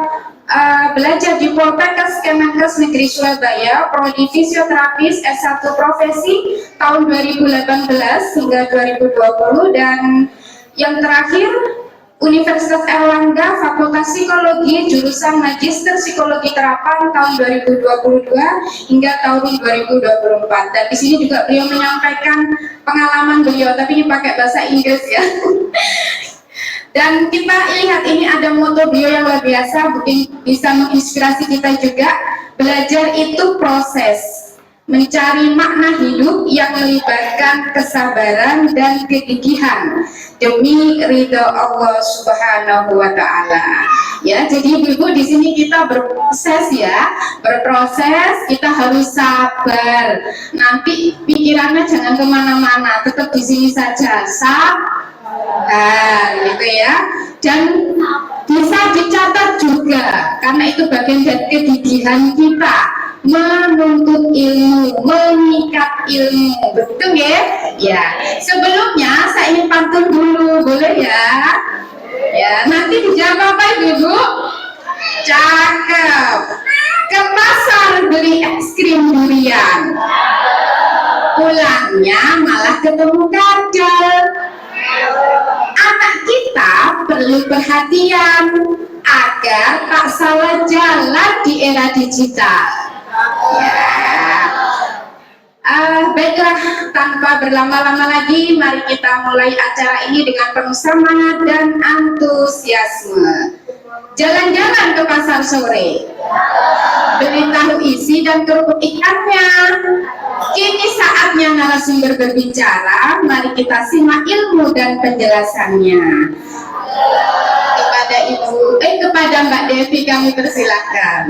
belajar di Poltekkes Kemenkes Negeri Surabaya, Prodi Fisioterapis S1 Profesi tahun 2018 hingga 2020, dan yang terakhir Universitas Erlangga Fakultas Psikologi jurusan Magister Psikologi Terapan tahun 2022 hingga tahun 2024. Dan di sini juga beliau menyampaikan pengalaman beliau, tapi ini pakai bahasa Inggris ya. Dan kita lihat ini ada moto beliau yang luar biasa, mungkin bisa menginspirasi kita juga. Belajar itu proses, mencari makna hidup yang melibatkan kesabaran dan kegigihan demi ridho Allah Subhanahu wa taala. Ya, jadi Ibu di sini kita berproses ya, berproses, kita harus sabar. Nanti pikirannya jangan kemana-mana, tetap di sini saja, sabar, gitu ya. Dan bisa dicatat juga, karena itu bagian dari kegigihan kita menuntut ilmu, mengikat ilmu, betul ya? Ya. Sebelumnya saya ingin pantun dulu, boleh ya? Ya, nanti dijawab apa Ibu? Cakep. Ke pasar beli es krim durian, pulangnya malah ketemu kadal. Anak kita perlu perhatian agar tak salah jalan di era digital. Ya. Baiklah, tanpa berlama-lama lagi, mari kita mulai acara ini dengan penuh semangat dan antusiasme. Jalan-jalan ke pasar sore, beli tahu isi dan kerupuk ikannya. Kini saatnya narasumber berbicara, mari kita simak ilmu dan penjelasannya. Kepada Mbak Devi kami persilahkan.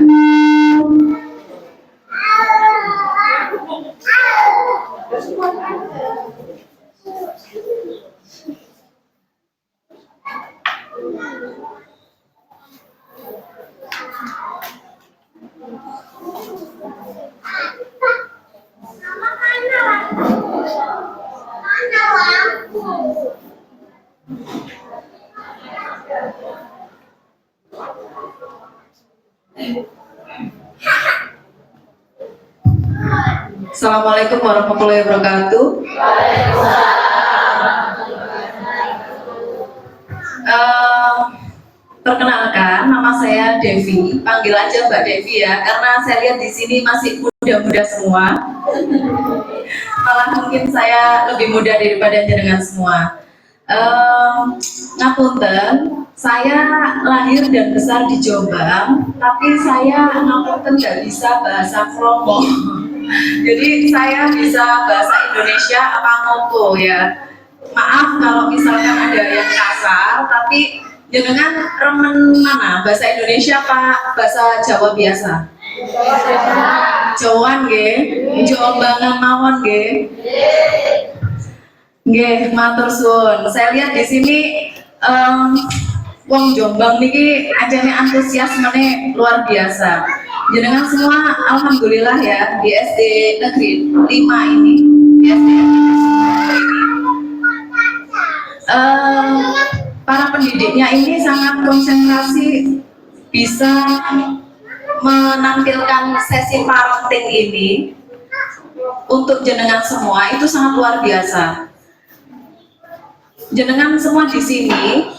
Assalamualaikum warahmatullahi wabarakatuh. Perkenalkan, nama saya Devi. Panggil aja Mbak Devi ya, karena saya lihat di sini masih muda-muda semua. Malah mungkin saya lebih muda daripada jenengan semua. Ngapunten, saya lahir dan besar di Jombang, tapi saya ngapunten nggak bisa bahasa Kromo. Jadi saya bisa bahasa Indonesia apa ngopo ya. Maaf kalau misalkan ada yang kasar, tapi jenengan remen mana? Bahasa Indonesia apa bahasa Jawa biasa? Jawaan nggih, Jombangan mawon nggih. Nggih, matur suwun. Saya lihat di sini wong Jombang niki ajane antusiasmene luar biasa. Jenengan semua alhamdulillah ya di SD Negeri 5 ini, di SD para pendidiknya ini sangat konsentrasi, bisa menampilkan sesi parenting ini untuk jenengan semua, itu sangat luar biasa. Jenengan semua di sini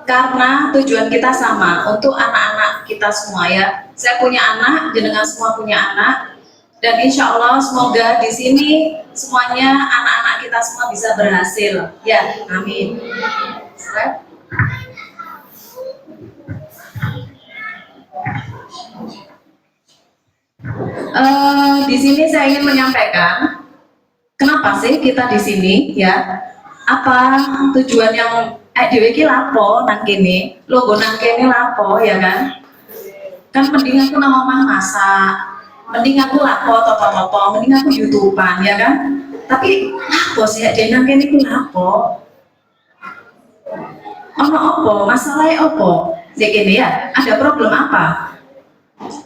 karena tujuan kita sama, untuk anak-anak kita semua ya. Saya punya anak, jenengan semua punya anak, dan insya Allah semoga di sini semuanya anak-anak kita semua bisa berhasil. Ya, amin. Di sini saya ingin menyampaikan kenapa sih kita di sini ya. Apa tujuan yang dhewe iki lapo nang kene, logo nang kene lapo ya kan? Kan mending aku nang omah masak, mending aku lapo toto-toto, mending aku YouTubean ya kan? Tapi lapo sih dhewe nang kene iku lapo? Ono opo? Masalahnya opo? Dek kene ya, ada problem apa?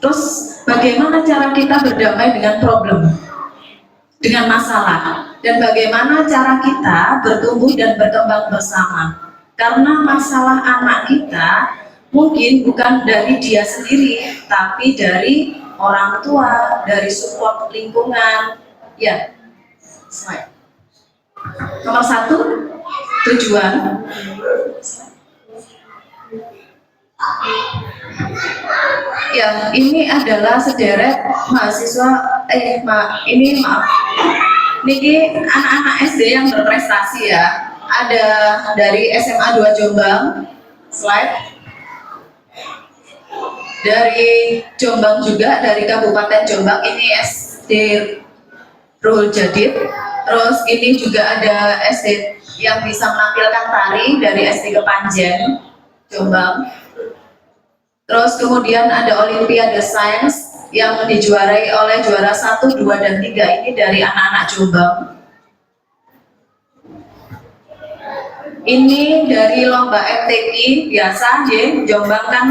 Terus bagaimana cara kita berdamai dengan problem? Dengan masalah, dan bagaimana cara kita bertumbuh dan berkembang bersama. Karena masalah anak kita mungkin bukan dari dia sendiri, tapi dari orang tua, dari support lingkungan. Ya, slide. Nomor 1, tujuan. Ya, ini adalah sederet mahasiswa. Maaf. Niki anak-anak SD yang berprestasi ya. Ada dari SMA 2 Jombang, slide. Dari Jombang juga, dari Kabupaten Jombang, ini SD Ruhul Jadid. Terus ini juga ada SD yang bisa menampilkan tari dari SD Kepanjen, Jombang. Terus kemudian ada Olimpiade Sains yang dijuarai oleh juara 1, 2, dan 3 ini dari anak-anak Jombang. Ini dari lomba FTP biasa, Jombang kan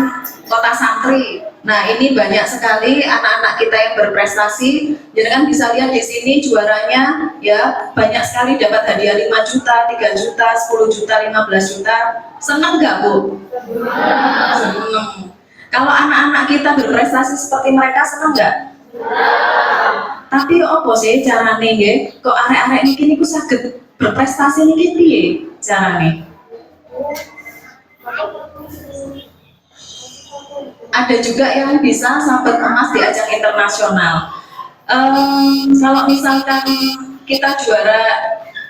kota santri. Nah, ini banyak sekali anak-anak kita yang berprestasi. Jadi kan bisa lihat di sini juaranya ya banyak sekali dapat hadiah 5 juta, 3 juta, 10 juta, 15 juta. Senang nggak, Bu? Senang. Kalau anak-anak kita berprestasi seperti mereka, senang nggak? Tapi apa sih caranya ya? Kok arek-arek ini ku saged berprestasi ini piye caranya? Ada juga yang bisa sampai emas di ajang internasional. Kalau misalkan kita juara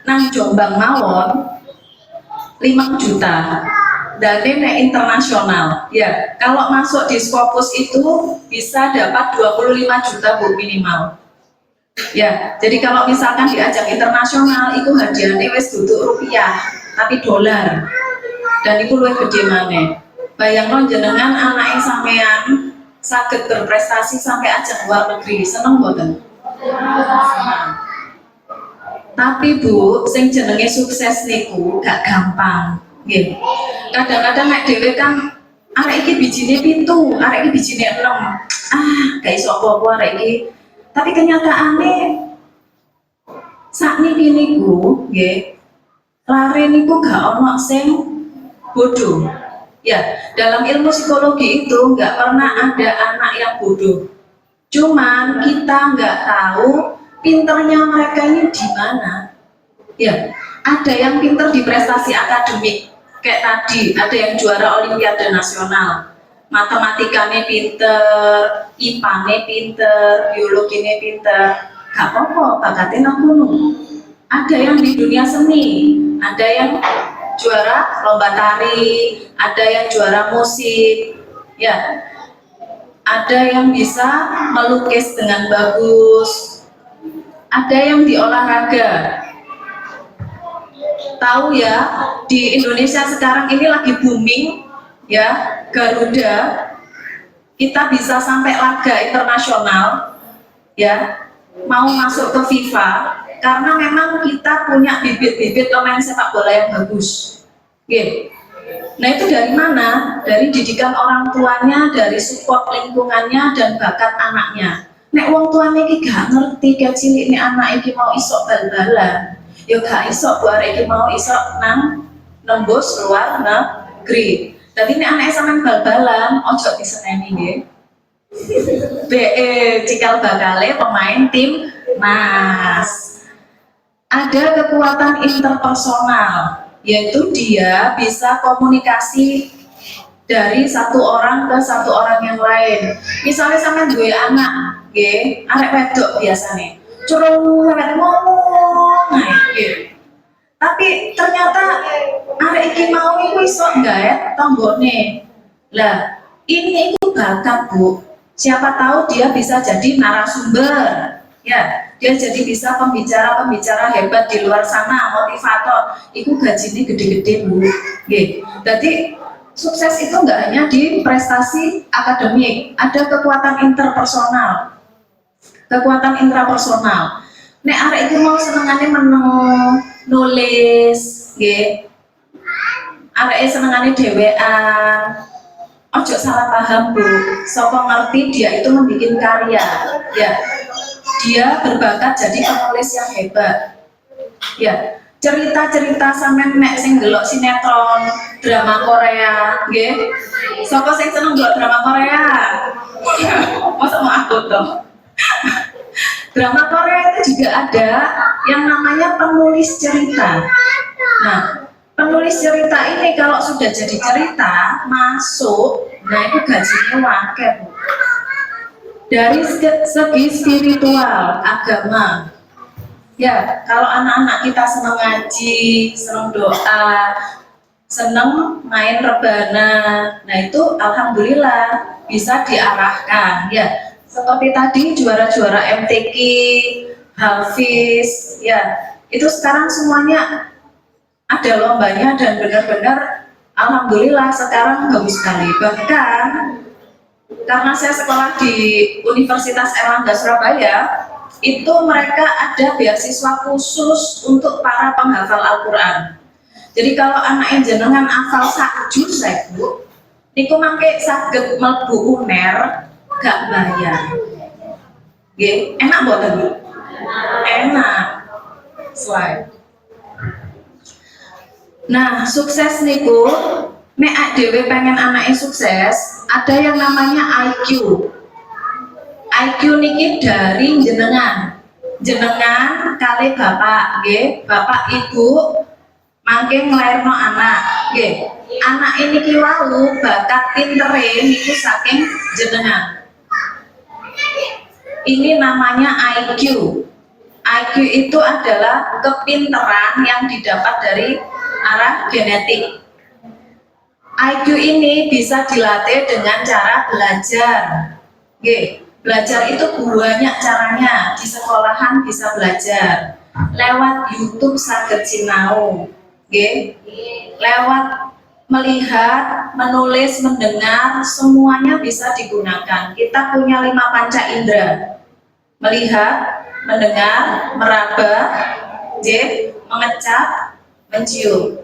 nang Jombang mawon 5 juta dan ini internasional ya, kalau masuk di Scopus itu bisa dapat 25 juta Bu minimal ya. Jadi kalau misalkan di ajang internasional itu hadiahnya wis duduk rupiah tapi dolar dan itu lebih gede maneh. Bayangno jenengan anak sampean saged berprestasi sampai ajang luar negeri, seneng mboten? Tapi Bu, sing jenenge sukses niku gak gampang. Nggih. Kadang-kadang nek dhewe kan arek iki bijine 7, arek iki bijine 6. Gak iso apa-apa arek iki. Tapi kenyataane sakniki niku nggih, lare niku gak ono sing bodoh. Ya, dalam ilmu psikologi itu nggak pernah ada anak yang bodoh. Cuman kita nggak tahu pinternya mereka ini di mana. Ya, ada yang pinter di prestasi akademik, kayak tadi, ada yang juara Olimpiade Nasional. Matematikanya pinter, IPA-nya pinter, biologinya pinter. Gak apa-apa, bakatnya nang gunung. Ada yang di dunia seni, ada yang juara lomba tari, ada yang juara musik, ya, ada yang bisa melukis dengan bagus, ada yang di olahraga. Tahu ya, di Indonesia sekarang ini lagi booming, ya, Garuda. Kita bisa sampai laga internasional, ya, mau masuk ke FIFA. Karena memang kita punya bibit-bibit pemain sepak bola yang bagus. Oke. Nah itu dari mana? Dari didikan orang tuanya, dari support lingkungannya dan bakat anaknya. Nek wong tuane iki gak ngerti kayak cilik nek anak iki mau isok bal-balan. Ya gak isok bu arek iki mau isok nang nembus luar negeri. Dadi nek anake sampean bal-balan ojo diseneni nggih. Cikal bakale pemain tim Mas. Ada kekuatan interpersonal, yaitu dia bisa komunikasi dari satu orang ke satu orang yang lain. Misalnya sama gue anak, arek wedok biasanya, curhat ngomong, tapi ternyata arek iki mau iku iso nggaet tanggone. Lah, ini itu bakat Bu. Siapa tahu dia bisa jadi narasumber. Ya, dia jadi bisa pembicara-pembicara hebat di luar sana, motivator. Itu gajinya gede-gede Bu. Jadi sukses itu nggak hanya di prestasi akademik, ada kekuatan interpersonal. Kekuatan intrapersonal. Nek arek itu mau senengannya nulis, arek senengannya dhewean. Ojo salah paham Bu. Sapa ngerti dia itu membuat karya, ya. Dia berbakat jadi penulis yang hebat. Ya, cerita-cerita sampean nek sing delok sinetron, drama Korea, nggih. Sapa sing seneng delok drama Korea? Masa mau aku toh. Drama Korea itu juga ada yang namanya penulis cerita. Nah, penulis cerita ini kalau sudah jadi cerita masuk, nah itu gajinya wakil. Dari segi spiritual, agama, ya kalau anak-anak kita senang ngaji, senang doa, senang main rebana, nah itu alhamdulillah bisa diarahkan, ya Seperti tadi juara-juara MTQ, Hafiz, ya itu sekarang semuanya ada lombanya dan benar-benar alhamdulillah sekarang bagus sekali. Bahkan karena saya sekolah di Universitas Erlangga Surabaya, itu mereka ada beasiswa khusus untuk para penghafal Al-Quran. Jadi kalau anak jenengan hafal sak juz Bu, niku mangke saged mlebu UNER gak bayar. Nggih, enak mboten Bu? Enak. Slide. Nah, sukses niku nek dhewe pengen anaknya sukses, ada yang namanya IQ. IQ niki dari jenengan. Jenengan kali bapak, nggih, bapak ibu mangke nglairno anak, nggih. Anak ini ki wau bakat pintere niku saking jenengan. Ini namanya IQ. IQ itu adalah kepinteran yang didapat dari arah genetik. IQ ini bisa dilatih dengan cara belajar. Oke, belajar itu banyak caranya. Di sekolahan bisa belajar lewat YouTube saged sinau. Oke, lewat melihat, menulis, mendengar, semuanya bisa digunakan. Kita punya 5 panca indera: melihat, mendengar, meraba, mengecap, mencium.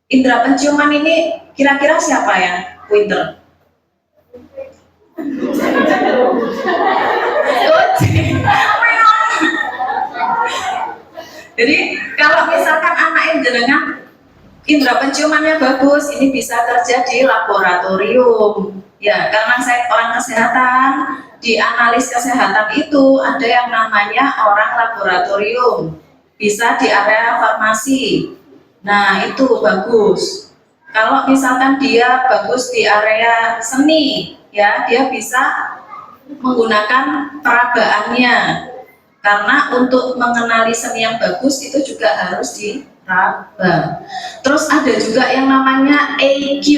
Indera penciuman ini kira-kira siapa yang pinter? Jadi kalau misalkan anak yang jenengan indera penciumannya bagus, ini bisa kerja di laboratorium. Ya, karena saya orang kesehatan, di analis kesehatan itu ada yang namanya orang laboratorium, bisa di area farmasi. Nah, itu bagus. Kalau misalkan dia bagus di area seni, ya dia bisa menggunakan perabaannya. Karena untuk mengenali seni yang bagus itu juga harus diraba. Terus ada juga yang namanya EQ,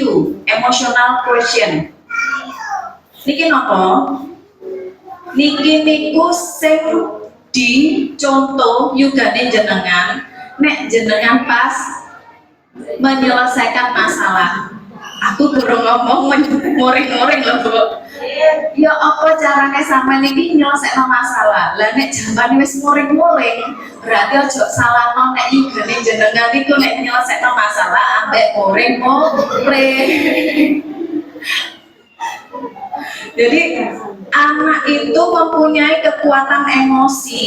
emotional quotient. Niki nopo? Niki niku sing dicontoh yugane jenengan nek jenengan pas menyelesaikan masalah. Aku baru ngomong muring-muring loh Bu. Ya apa caranya sama niki nyelesaikno masalah? Lah nek jambane wis muring-muring, berarti ojo salahno nek yugane jenengan iku nek nyelesaikno masalah ambek muring-muring. Jadi anak itu mempunyai kekuatan emosi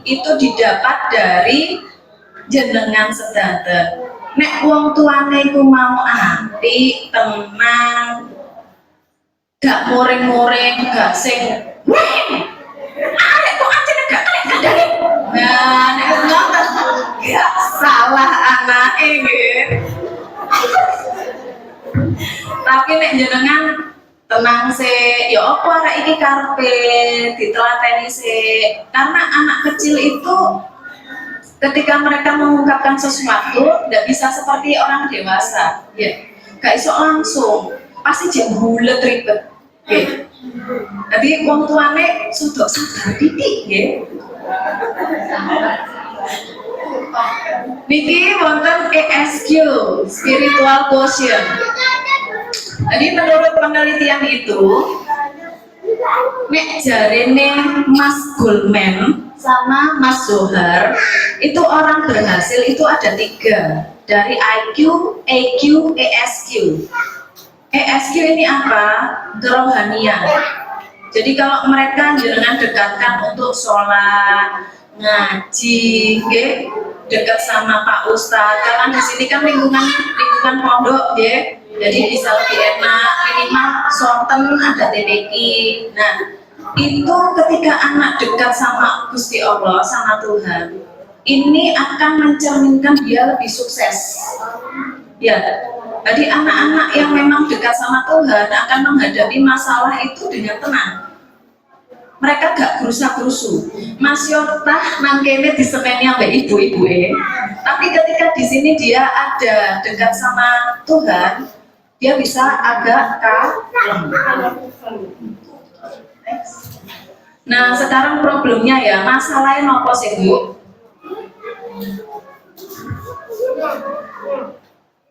itu didapat dari jenengan sedanten. Nek wong tuane iku mau apik, tenang, gak muring-muring, gak sing arek kok acene gak kandhane. Nah, nek ngoten gak salah anake nggih. Tapi nek jenengan tenang sih, ya apa arek iki karepe ditelateni sih. Karena anak kecil itu ketika mereka mengungkapkan sesuatu tidak bisa seperti orang dewasa, ya, gak iso langsung, pasti jadi bulet ribet, ya. Jadi wong tuane sudah sabar titik, ya. Niki wonten ESQ, spiritual quotient. Jadi menurut penelitian itu, nek jarene Mas Goldman sama Mas Zohar, itu orang berhasil itu ada 3 dari IQ, EQ, ESQ. ESQ ini apa? Kerohanian. Jadi kalau mereka jenengan dekatkan untuk sholat, ngaji, okay? Dekat sama Pak Ustadz. Karena di sini kan lingkungan pondok, ya. Jadi bisa lebih enak, minimal sonten ada TPQ. Nah, itu ketika anak dekat sama Gusti Allah, sama Tuhan, ini akan mencerminkan dia lebih sukses. Ya, jadi anak-anak yang memang dekat sama Tuhan akan menghadapi masalah itu dengan tenang. Mereka gak gerusa-gerusu. Mas Yotah nangkene disemeni ambek ibu-ibu tapi ketika di sini dia ada dekat sama Tuhan, dia bisa agak kalem. Nah, sekarang problemnya ya, masalahnya apa sih Bu?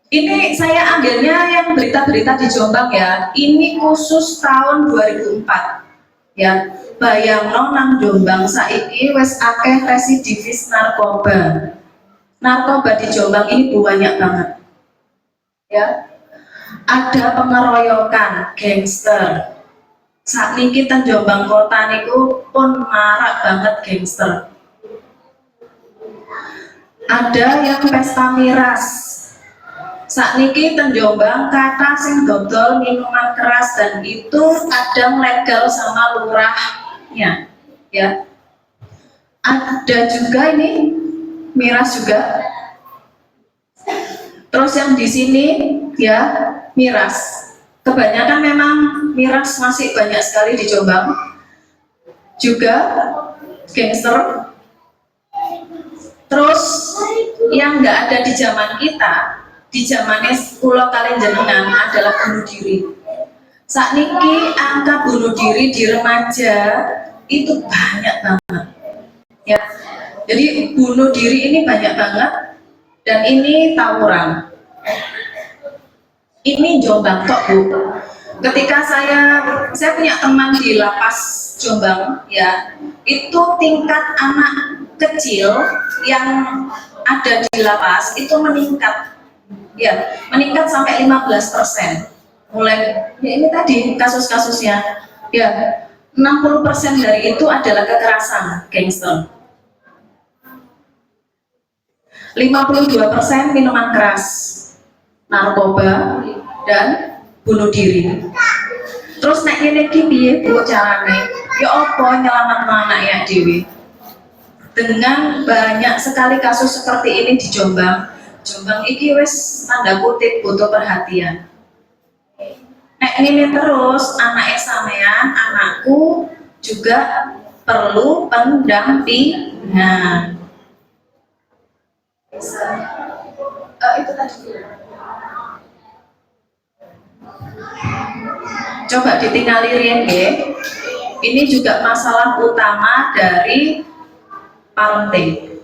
Ini saya ambilnya yang berita-berita di Jombang ya. Ini khusus tahun 2004. Ya, bayangno nang Jombang saiki wis akeh residivis narkoba. Narkoba di Jombang ini banyak banget. Ya. Ada pengeroyokan, gangster. Saat niki teng Jombang kota niku pun marak banget gangster. Ada yang pesta miras. Saat niki teng Jombang kata sing dodol minuman keras dan itu kadang legal sama lurahnya, ya. Ada juga ini miras juga. Terus yang di sini ya miras. Kebanyakan memang miras masih banyak sekali di Jombang. Juga gangster. Terus yang nggak ada di zaman kita, di zamannya pulau kalian jenengan adalah bunuh diri. Saat niki angka bunuh diri di remaja itu banyak banget, ya. Jadi bunuh diri ini banyak banget dan ini tawuran. Ini Jombang kok Bu. Ketika saya punya teman di lapas Jombang, ya, itu tingkat anak kecil yang ada di lapas itu meningkat. Ya, meningkat sampai 15%. Mulai ya ini tadi kasus-kasusnya. Ya, 60% dari itu adalah kekerasan, gangster. 52% minuman keras, narkoba dan bunuh diri. Terus nek ngene iki piye Bu carane? Ya apa nyelametno anak ya dewe. Dengan banyak sekali kasus seperti ini di Jombang. Jombang iki wis tanda kutip butuh perhatian. Nek ini terus anaknya sampean, anakku juga perlu pendampingan. Bisa. Itu tadi. Coba ditinggali riyen nggih. Ini juga masalah utama dari parenting.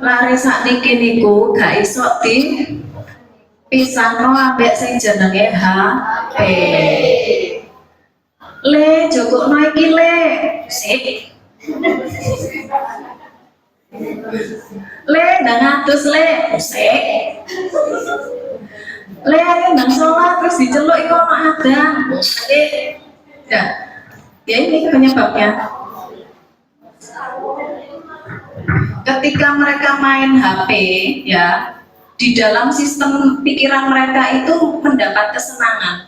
Lare sakniki niku gak iso di pisahno ambek sing jenenge HP. Le jokokno iki le. Sik. Le ndang atus le. Sik. Le ayo ndang sholat terus diceluk iku ono adzan. Sik. Ya ini penyebabnya. Ketika mereka main HP, ya, di dalam sistem pikiran mereka itu mendapat kesenangan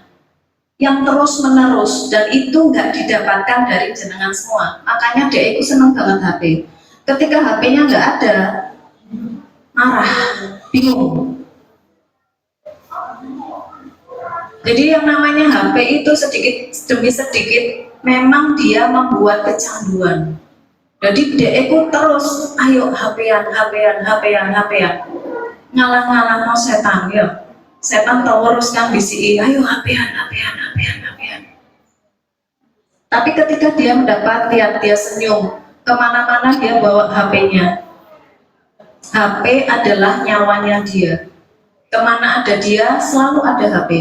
yang terus menerus dan itu nggak didapatkan dari jenengan semua. Makanya dia itu seneng banget HP. Ketika HP-nya nggak ada, marah, bingung. Jadi yang namanya HP itu sedikit demi sedikit memang dia membuat kecanduan. Jadi dia itu terus, ayo HP-an, ngalah-ngalah no setan ya. Setan terus kan bisi, ayo HP-an. Tapi ketika dia mendapat lihat dia senyum, kemana-mana dia bawa HP-nya. HP adalah nyawanya dia. Kemana ada dia, selalu ada HP.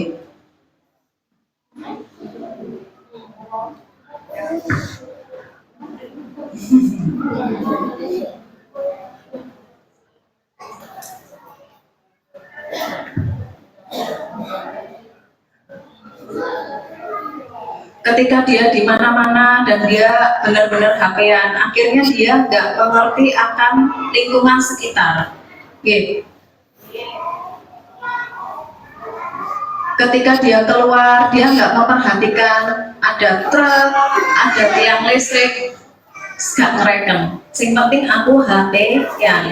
Ketika dia di mana-mana dan dia benar-benar HP-an, akhirnya dia nggak mengerti akan lingkungan sekitar. Gitu. Ketika dia keluar, dia nggak memperhatikan ada truk, ada tiang listrik, nggak ngereken. Sing penting aku HP-an.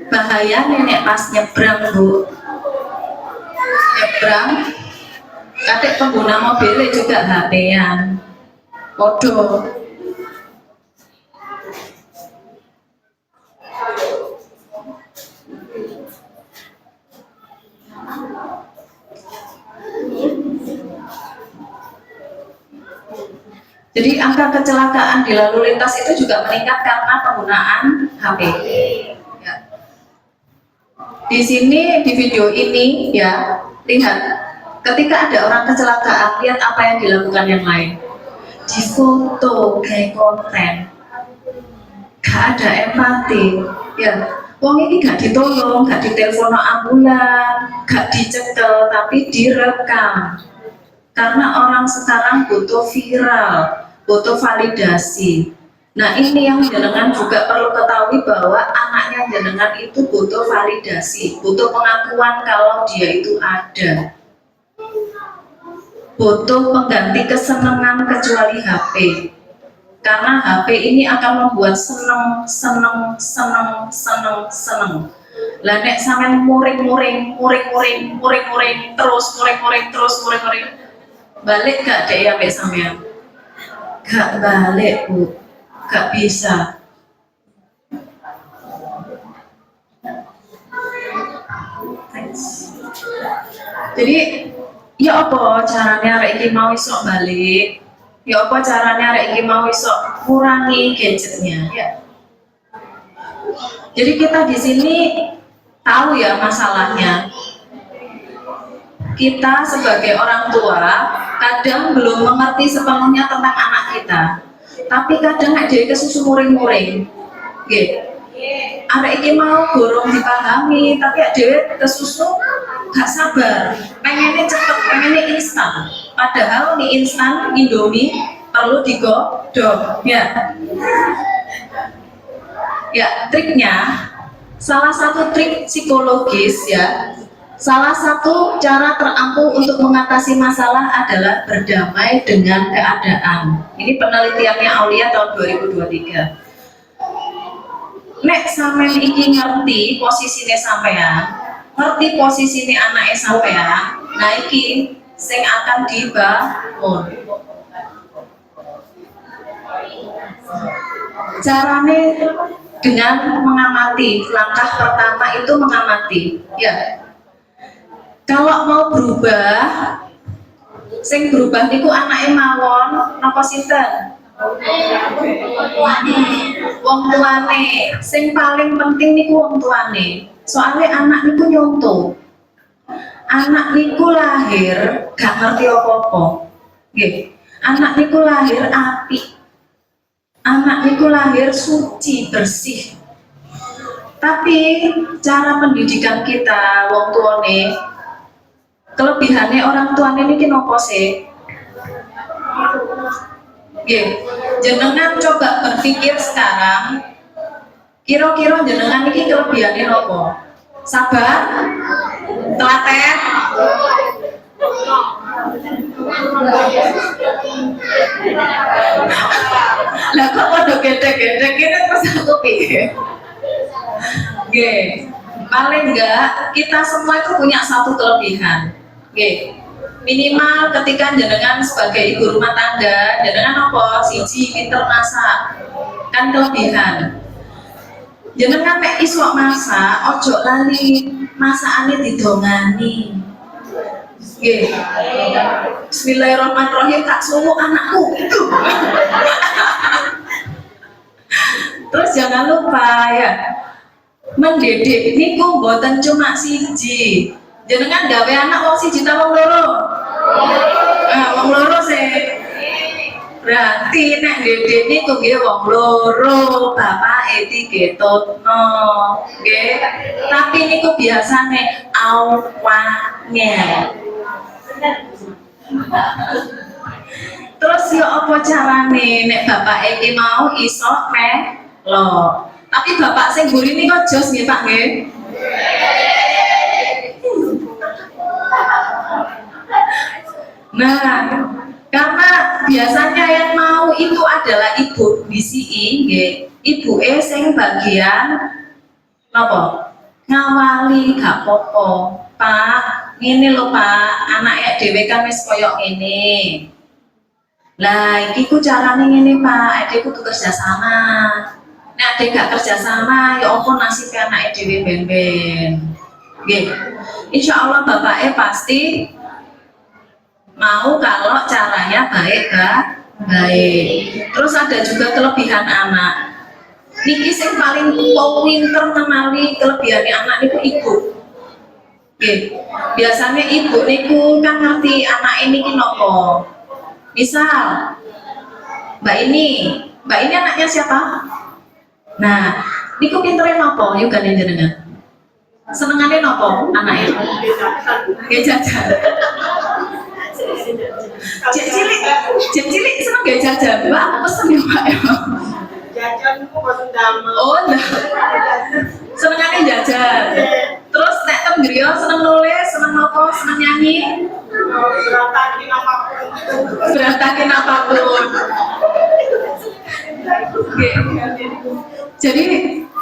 bahaya nek pas nyebrang Bu. Nyebrang, kadek pengguna mobil juga HP-an. Podo. Jadi angka kecelakaan di lalu lintas itu juga meningkat karena penggunaan HP. Ya. Di sini di video ini ya, lihat ketika ada orang kecelakaan, lihat apa yang dilakukan yang lain. Difoto kayak konten, gak ada empati. Ya, wong ini gak ditolong, gak ditelepon ambulan, gak dicekel, tapi direkam. Karena orang sekarang butuh viral, butuh validasi. Nah ini yang jenengan juga perlu ketahui bahwa anaknya jenengan itu butuh validasi, butuh pengakuan kalau dia itu ada. Butuh pengganti kesenangan kecuali HP. Karena HP ini akan membuat seneng. Lah nek sampean muring-muring terus balik gak deh ya mbak sampean? Gak balik Bu, gak bisa. Jadi ya apa caranya arek iki mau iso balik? Ya apa caranya arek iki mau iso kurangi gadgetnya ya? Jadi kita di sini tahu ya masalahnya. Kita sebagai orang tua kadang belum mengerti sepenuhnya tentang anak kita, tapi kadang ada kesusu muring-muring gitu. Ada iki mau gorong dipahami, tapi ada kesusu gak sabar, pengennya cepet, pengennya instan, padahal mie instan Indomie perlu digodok ya. Ya triknya, salah satu trik psikologis ya, salah satu cara terampuh untuk mengatasi masalah adalah berdamai dengan keadaan. Ini penelitiannya Aulia tahun 2023. Nek sampean iki ngerti posisine sampean, ngerti posisine anake sampean, nah iki sing akan dibangun. Carane dengan mengamati. Langkah pertama itu mengamati ya. Kalau mau berubah, sing berubah niku anake mawon napa sinten? Wong tuane. Sing paling penting niku wong tuane. Soalnya anak niku nyontoh. Anak niku lahir gak ngerti apa-apa. Nggih. Anak niku lahir apik. Anak niku lahir suci, bersih. Tapi cara pendidikan kita wong tuane, kelebihannya orang tuanya ini nopo sih? Jenengan coba berpikir sekarang, kira-kira jenengan ini kelebihannya nopo? Sabar, telaten, lah kok pada gedek-gedek ini terus aku pikir, paling enggak kita semua itu punya satu kelebihan. Minimal ketika jenengan sebagai ibu rumah tangga, jenengan apa? Siji pinter masak, kan kelebihan. Jenengan mek iso masak, ojo lali masakane didongani. Bismillahirrahmanirrahim, tak suruh anakku. Terus jangan lupa ya, mendidik niku mboten cuma siji. Jenengan gawe anak wong siji ta wong loro? Wong loro sih. Berarti nek didik niku nggih wong loro, bapake digetotno, nggih. Tapi niku biasane awaknya. Terus yo apa carane nek bapake iki mau iso melo. Tapi bapak sing mburi niku jos nggih Pak nggih. Nah, karena biasanya yang mau itu adalah ibu BCI, ibu sing bagian apa? ngawali gak popo. Pak, ini lho Pak, anak dhewe kan wis koyok ngene. Lah iki ku carane ngene Pak, adekku tuh kerja sama. Nek adek gak kerja sama, ya apa nasib anak dhewe ben-ben. Nggih. Insyaallah bapaknya pasti mau kalau caranya baik. Terus ada juga kelebihan anak. Niki sing paling pinter mengenali kelebihannya anak niku ibu. Oke. Biasanya ibu niku kan ngerti anak ini nopo. Misal Mbak ini anaknya siapa? Nah, niku pintere nopo yuk kan jenengan. Senengane nopo anaknya? Nggih jajan. Cek cilik seneng gak jajan? Mbak, aku pesen ya Mbak ya. Jajan itu bosen damel. Oh, nah. Senengane jajan. Terus nek tem griya seneng nulis, seneng apa? Seneng nyanyi? Berantakin apapun. Oke. Jadi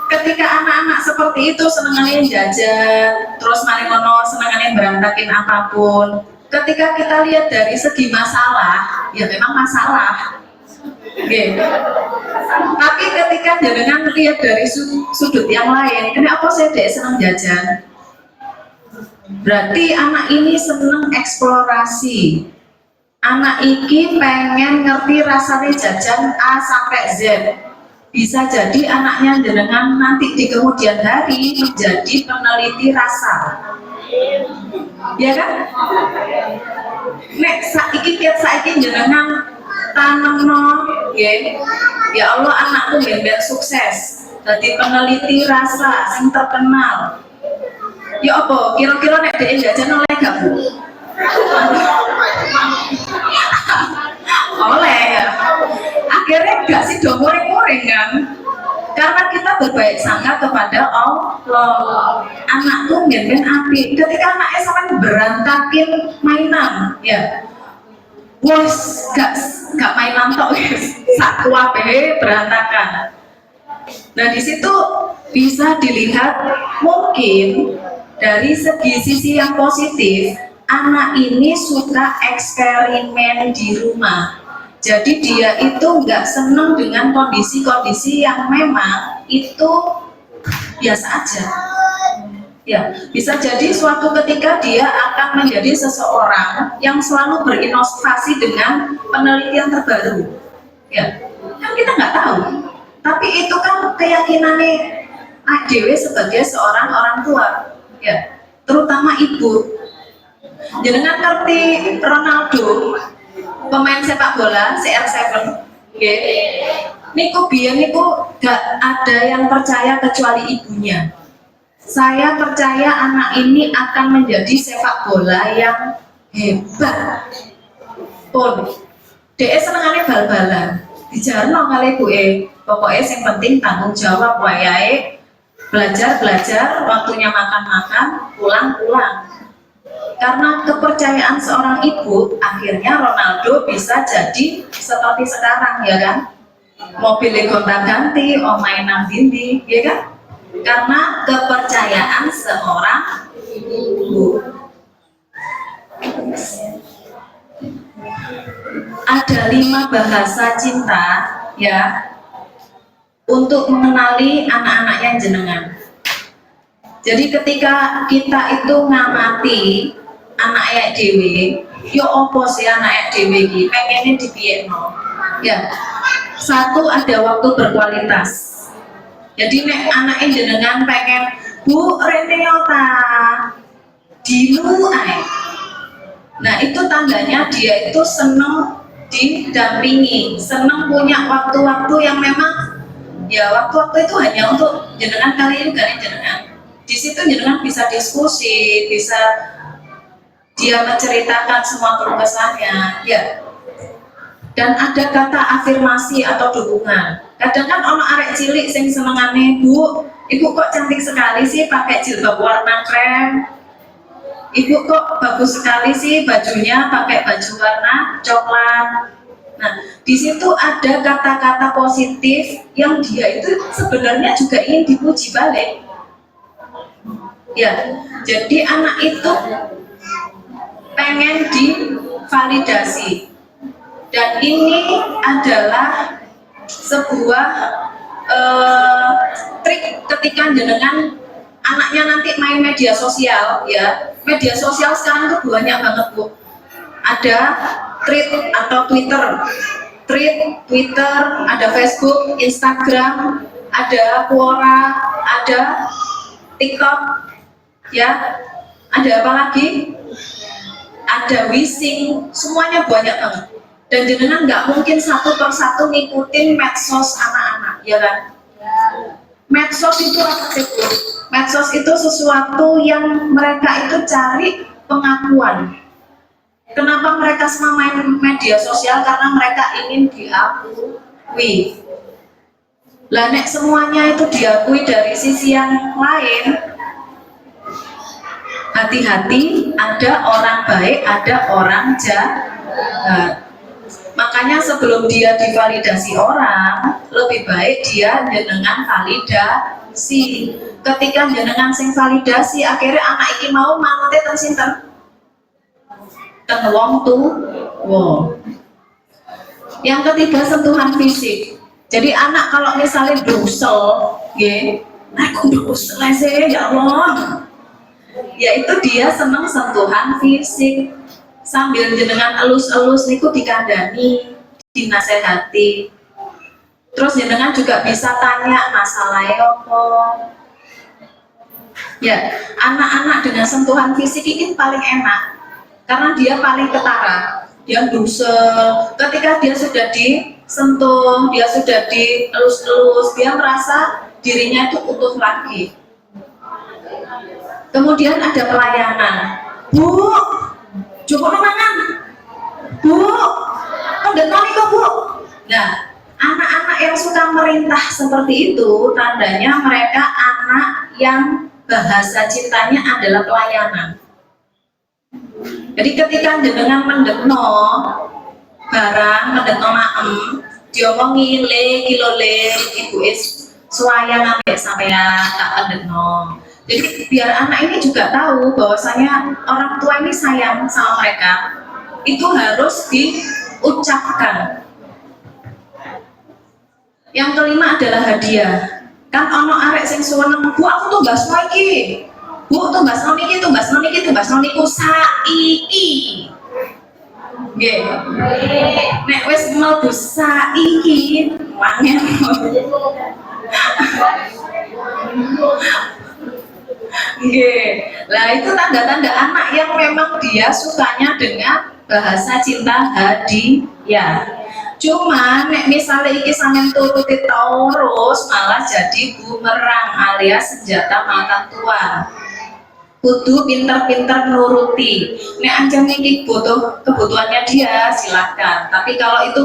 ketika anak-anak seperti itu senengane jajan, terus mari ngono senengane berantakin apapun. Ketika kita lihat dari segi masalah, ya memang masalah. Oke. Tapi ketika jenengan lihat dari sudut yang lain, kenapa saya tidak senang jajan? Berarti anak ini senang eksplorasi. Anak ini pengen ngerti rasanya jajan A sampai Z. Bisa jadi anaknya jenengan nanti di kemudian hari menjadi peneliti rasa. Ya kan? Nek saiki jenengan tanamno ya Allah anakku ben sukses jadi peneliti rasa sing terkenal. Ya apa kira-kira nek dhek jajan oleh gak Bu? Oleh ya. Akhirnya gak sih do muring-muring kan? Karena kita berbaik sangka kepada Allah. Anakku ben apik. Ketika anaknya sampai berantakin mainan, ya. Wes gak mainan tok wis. Sak kuwabe berantakan. Nah, di situ bisa dilihat mungkin dari sisi yang positif, anak ini suka eksperimen di rumah. Jadi dia itu nggak seneng dengan kondisi-kondisi yang memang itu biasa aja. Ya, bisa jadi suatu ketika dia akan menjadi seseorang yang selalu berinovasi dengan penelitian terbaru. Ya, kan kita nggak tahu. Tapi itu kan keyakinannya dewe sebagai seorang orang tua. Ya, terutama ibu. Jenengan ngerti Ronaldo, pemain sepak bola CR7, niku biyen niku gak ada yang percaya kecuali ibunya. Saya percaya anak ini akan menjadi sepak bola yang hebat. Pun, dia senengane bal-balan. Dijarno kali ibuke, pokoknya yang penting tanggung jawab wayahe, belajar, waktunya makan, pulang. Karena kepercayaan seorang ibu, akhirnya Ronaldo bisa jadi seperti sekarang, ya kan? Mobilnya gonta-ganti, omahe nang dindi, ya kan? Karena kepercayaan seorang ibu. Ada 5 bahasa cinta, ya, untuk mengenali anak-anaknya jenengan. Jadi ketika kita itu ngamati anak dewe, yo opo sih anak dewe iki pengennya dipiyekno. Ya. Satu, ada waktu berkualitas. Jadi nek anak jenengan pengen Bu rene ta dilu ae. Nah, itu tandanya dia itu seneng didampingi, seneng punya waktu-waktu yang memang ya waktu-waktu itu hanya untuk jenengan kali ini kan jenengan. Di situ jenengan bisa diskusi, bisa dia menceritakan semua keluh kesahnya, ya. Dan ada kata afirmasi atau dukungan. Kadang kan ono arek cilik sing senengane, Bu, ibu kok cantik sekali sih pakai jilbab warna krem. Ibu kok bagus sekali sih bajunya pakai baju warna coklat. Nah, di situ ada kata-kata positif yang dia itu sebenarnya juga ingin dipuji balik. Ya, jadi anak itu pengen divalidasi, dan ini adalah sebuah trik ketika jenengan anaknya nanti main media sosial. Ya, media sosial sekarang tuh banyak banget Bu, ada tweet atau Twitter, ada Facebook, Instagram, ada Quora, ada TikTok, ya, ada apa lagi? Ada Wishing, semuanya banyak banget. Dan jenengan nggak mungkin satu persatu ngikutin medsos anak-anak, ya kan? Medsos itu apa sih, Bu? Medsos itu sesuatu yang mereka itu cari pengakuan. Kenapa mereka semua main media sosial? Karena mereka ingin diakui. Lah nek semuanya itu diakui dari sisi yang lain, hati-hati, ada orang baik, ada orang jahat. Makanya sebelum dia divalidasi orang, lebih baik dia jenengan validasi. Ketika jenengan sing validasi, akhirnya anak iki mau manute ten sinten? Ten wong tuwa. Yang ketiga, sentuhan fisik. Jadi anak kalau misalnya dusel, nggih, aku dusel sih ya Allah. Yaitu dia senang sentuhan fisik. Sambil jenengan elus-elus niku dikandani, dinasehati. Terus jenengan juga bisa tanya masalahnya apa. Ya, anak-anak dengan sentuhan fisik ini paling enak karena dia paling ketara. Dia dusel, ketika dia sudah disentuh, dia sudah dielus-elus, dia merasa dirinya itu utuh lagi. Kemudian ada pelayanan. Bu, cukup mangan. Bu, udah tahu kok Bu. Nah, anak-anak yang suka merintah seperti itu, tandanya mereka anak yang bahasa cintanya adalah pelayanan. Jadi ketika jenengan mendekno barang, mendekno maem, diomongi le kilo le ibu is suayang ambek sampean tak mendekno. Jadi biar anak ini juga tahu bahwasanya orang tua ini sayang sama mereka, itu harus diucapkan. Yang kelima adalah hadiah. Kan ono arek sing suweneng, Bu aku tuh basno iki. Bu tuh basno niki, tuh basno niki, tuh basno niku saiki. Nggih. Nek wis mlebu saiki, wangen. Nggih. Lah itu tanda-tanda anak yang memang dia sukanya dengan bahasa cinta hadiah. Cuma nek misalnya iki sampean turuti terus malah jadi bumerang alias senjata makan tuan. Kudu pinter-pinter nuruti. Nek ancam iki butuh kebutuhannya dia silahkan. Tapi kalau itu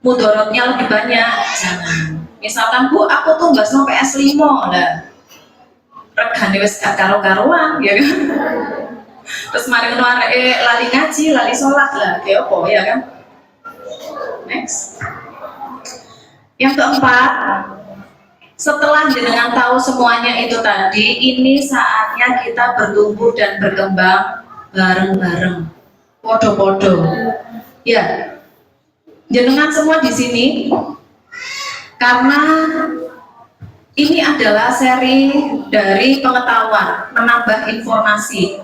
mudorotnya lebih banyak jangan. Misalkan Bu aku tuh basno PS5 lah. Regane wis gak karo-karuan ya kan. Terus mari ngono areke lali ngaji, lali sholat lah, kayak apa ya kan? Next. Yang keempat, setelah jenengan tahu semuanya itu tadi, ini saatnya kita bertumbuh dan berkembang bareng-bareng, podo-podo. Ya, jenengan semua di sini, karena ini adalah seri dari pengetahuan, menambah informasi.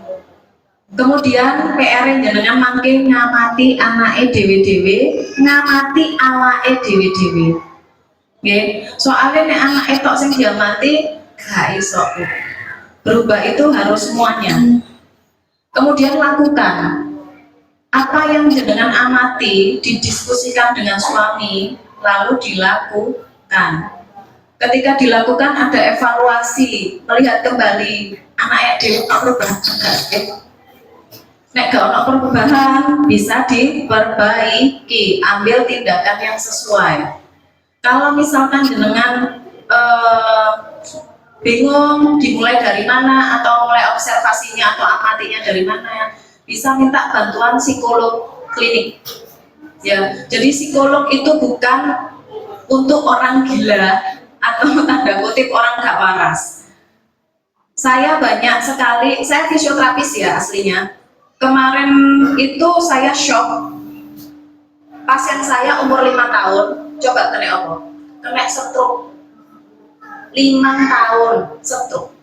Kemudian PR jenengan mangke ngamati anake dhewe-dhewe, ngamati awake dhewe-dhewe. Nggih, soalnya nek anak tok sing diamati gak iso. Berubah itu harus semuanya. Kemudian lakukan apa yang jenengan amati, didiskusikan dengan suami, lalu dilakukan. Ketika dilakukan ada evaluasi, melihat kembali anak dhewe kok perubahan enggak. Nek gak ono perubahan bisa diperbaiki, ambil tindakan yang sesuai. Kalau misalkan jenengan bingung dimulai dari mana atau mulai observasinya atau amatinya dari mana, bisa minta bantuan psikolog klinik. Ya, jadi psikolog itu bukan untuk orang gila atau tanda kutip orang gak waras. Saya banyak sekali, saya fisioterapis ya aslinya. Kemarin itu saya shock, pasien saya umur 5 tahun, coba kena apa? Kena stroke. 5 tahun stroke.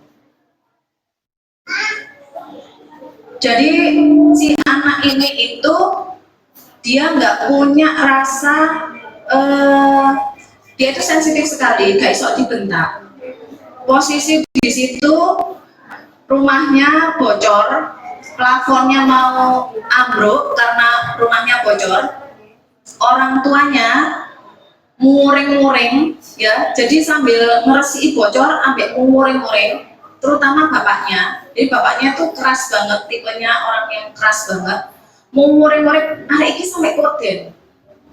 Jadi si anak ini itu dia nggak punya rasa, dia itu sensitif sekali, gak iso dibentak. Posisi di situ rumahnya bocor, plafonnya mau ambruk karena rumahnya bocor. Orang tuanya muring-muring ya, jadi sambil ngeresi bocor ambek muring-muring, terutama bapaknya. Jadi bapaknya tuh keras banget, tipenya orang yang keras banget. Muring-muring, hari ini sampai koden.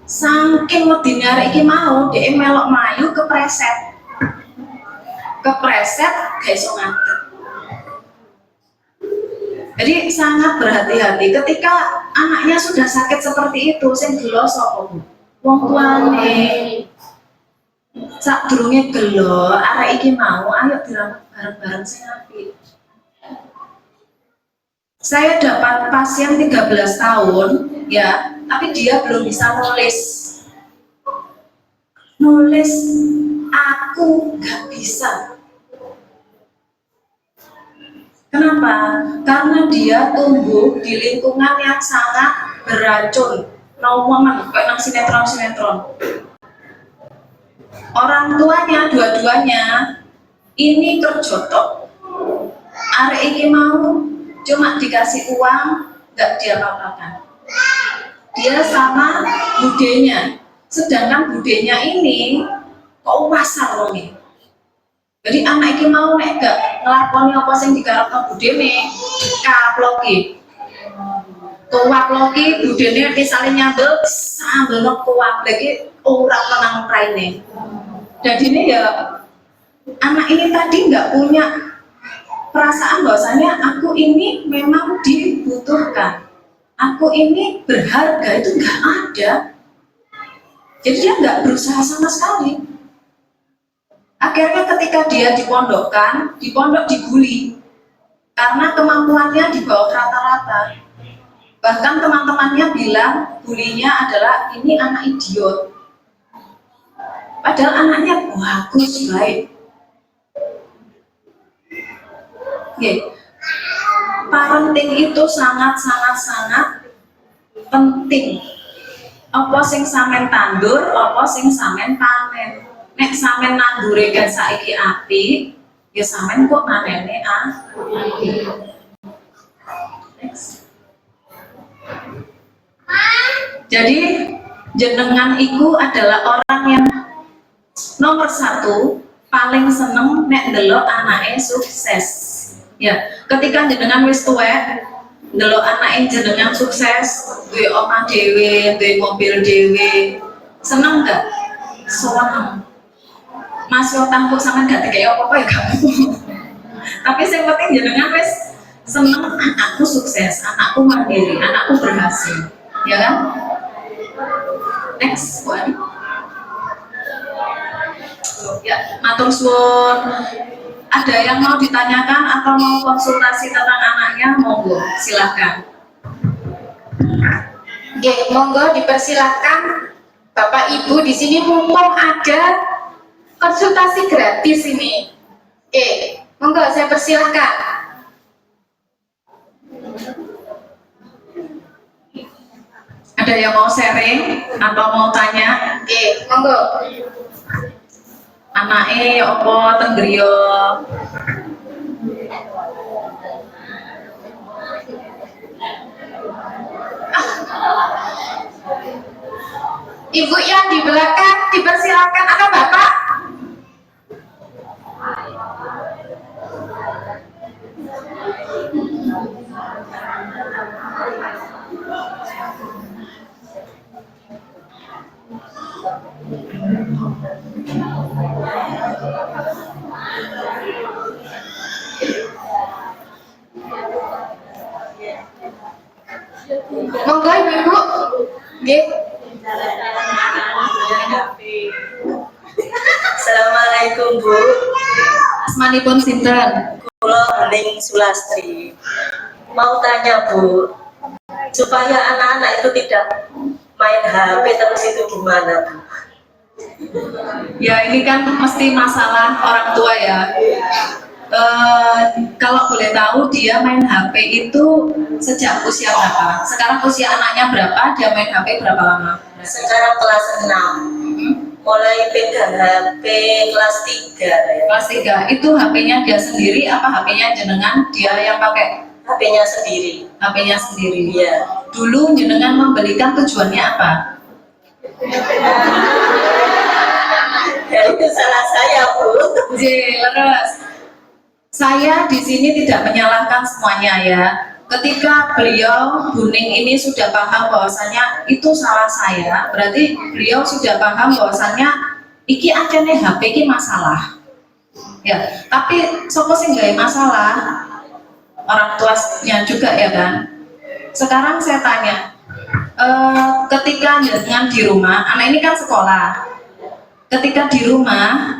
Saking wedine arek iki mau dhek melok mlayu kepreset gak iso ngadeg. Jadi sangat berhati-hati ketika anaknya sudah sakit seperti itu. Sing gelo sapa Bu? Wong tuane. Sadurunge gelo arek iki mau ayo dirawat bareng-bareng sing apik. Saya dapat pasien 13 tahun ya, tapi dia belum bisa nulis aku gak bisa. Kenapa? Karena dia tumbuh di lingkungan yang sangat beracun, naumangan kayak nang sinetron. Orang tuanya dua-duanya ini kerjotok, arek iki mau cuma dikasih uang gak dia apa-apakan. Dia sama budenya, sedangkan budenya ini kok pasar wonge. Jadi anak iki mau nek gak nglakoni apa sing digarapno budene, kaploki. Kuwaploki budene misale nyambel sambel kuwap lagi ora menang raine. Jadi ini ya anak ini tadi nggak punya perasaan bahwasanya aku ini memang dibutuhkan, aku ini berharga, itu nggak ada. Jadi dia nggak berusaha sama sekali. Akhirnya ketika dia dipondokkan, di pondok dibully karena kemampuannya di bawah rata-rata. Bahkan teman-temannya bilang bulinya adalah ini anak idiot. Padahal anaknya bagus, baik. Parenting itu sangat penting. Apa sing sampean tandur, apa sing sampean panen. Nek sampean nandure kan saiki apik, ya sampean kok manene apik. Next. Jadi jenengan iku adalah orang yang nomor 1 paling seneng nek ndelok anake sukses. Ya, ketika jenengan wis tuwek ndelok anake jenengan sukses, duwe omah dhewe, duwe mobil dhewe, seneng gak? Seneng. Mas yo tangkuk sampean gak dikai apa-apa ya kamu. Tapi sing penting jenengan wis seneng anakku sukses, anakku mandiri, anakku berhasil. Ya kan? Next one. Ya, matur suwun. Ada yang mau ditanyakan atau mau konsultasi tentang anaknya? Monggo, silahkan. Oke, monggo dipersilahkan Bapak Ibu di sini mumpung ada konsultasi gratis ini. Oke, monggo saya persilahkan. Ada yang mau sharing atau mau tanya? Oke, monggo. Anake opo teng griya? Ibu yang di belakang dipersilakan atau Bapak? Monggo Ibu. Nggih. Assalamualaikum Bu. Asmanipun sinten? Pulau Bening Sulastri. Mau tanya Bu, supaya anak-anak itu tidak main HP terus itu gimana Bu? Ya ini kan mesti masalah orang tua ya. Kalau boleh tahu dia main HP itu sejak usia berapa? Sekarang usia anaknya berapa? Dia main HP berapa lama? Sekarang kelas 6. Mulai pegang HP kelas 3 ya. Kelas 3. Itu HP-nya dia sendiri apa HP-nya jenengan? Dia yang pakai? HP-nya sendiri. HP-nya sendiri. Iya. Dulu jenengan membelikan tujuannya apa? Ya itu salah saya Bu. Leres. Saya di sini tidak menyalahkan semuanya ya. Ketika beliau Buning ini sudah paham bahwasanya itu salah saya, berarti beliau sudah paham bahwasanya iki acene HP iki masalah. Ya, tapi sopo sing gawe masalah? Orang tuanya juga ya kan. Sekarang saya tanya, ketika dengan di rumah, anak ini kan sekolah. Ketika di rumah,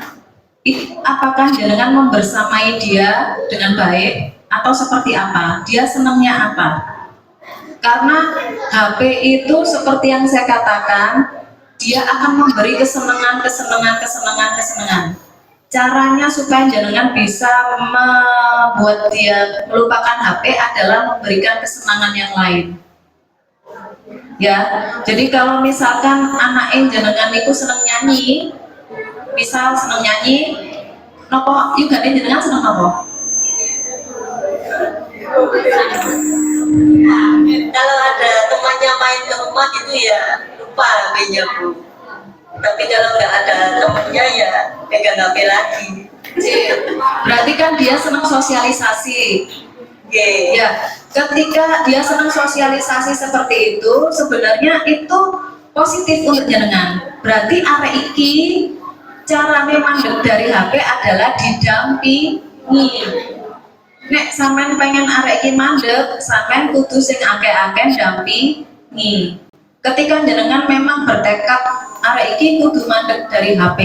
apakah jenengan membersamai dia dengan baik atau seperti apa? Dia senangnya apa? Karena HP itu seperti yang saya katakan, dia akan memberi kesenangan. Caranya supaya jenengan bisa membuat dia melupakan HP adalah memberikan kesenangan yang lain. Ya, jadi kalau misalkan anak jenengan itu senang nyanyi, misal senang nyanyi, nopo juga jenengan senang nopo? Kalau ada temannya main ke rumah gitu ya lupa HP-nya Bu. Tapi kalau nggak ada temannya ya pegang HP lagi. Berarti kan dia senang sosialisasi. Ya, ketika dia senang sosialisasi seperti itu, sebenarnya itu positif untuk jenengan. Berarti arek iki cara memang dari HP adalah didampingi. Nek sampean pengen arek iki mandek, sampean kudu sing akeh-akeh dampingi. Ketika jenengan memang bertekad arek iki kudu mandek dari HP,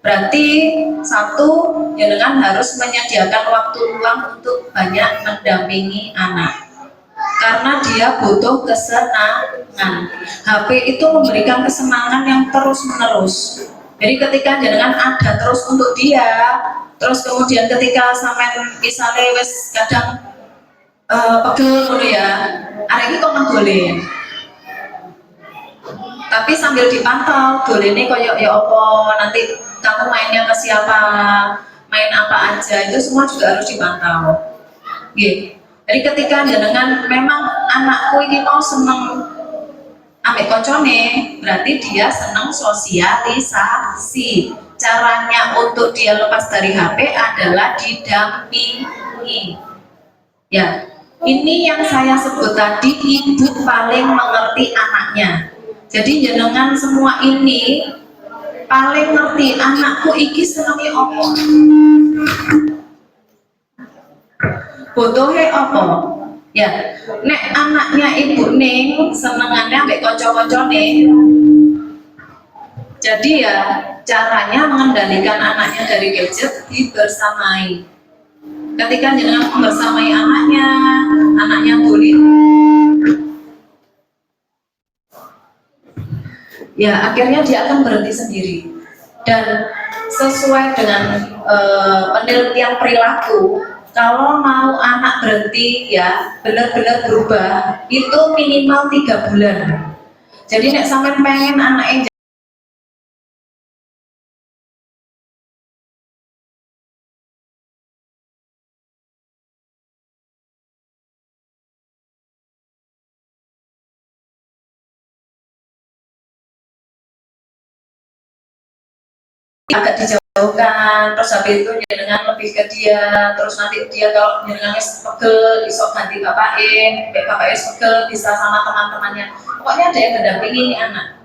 berarti satu, jenengan harus menyediakan waktu luang untuk banyak mendampingi anak. Karena dia butuh kesenangan. HP itu memberikan kesenangan yang terus-menerus. Jadi ketika jenengan ada terus untuk dia, terus kemudian ketika sampean misalnya wis kadang pegel ngono ya, arek iki kok mendolin. Tapi sambil dipantau, dolene koyo ya apa, nanti kamu mainnya ke siapa, main apa aja, itu semua juga harus dipantau. Gitu. Jadi ketika jenengan memang anakku ini mau seneng ambek koncone, berarti dia seneng sosialisasi. Caranya untuk dia lepas dari HP adalah didampingi. Ya, ini yang saya sebut tadi, ibu paling mengerti anaknya. Jadi jenengan semua ini paling ngerti anakku iki senenge apa, butuhe apa. Ya, nek anaknya ibu Ning senengannya ambek kanca-kancane, jadi ya caranya mengendalikan anaknya dari gadget dibersamai. Ketika jenengan membersamai anaknya boleh, ya akhirnya dia akan berhenti sendiri. Dan sesuai dengan penelitian perilaku, kalau mau anak berhenti ya benar-benar berubah itu minimal 3 bulan. Jadi nek sampean pengen anak yang agak dijauhkan, terus habis itu jenengan lebih ke dia, terus nanti dia kalau jenengan pegel, isok ganti bapaknya pegel bisa sama teman-temannya. Pokoknya ada yang mendampingi ini anak.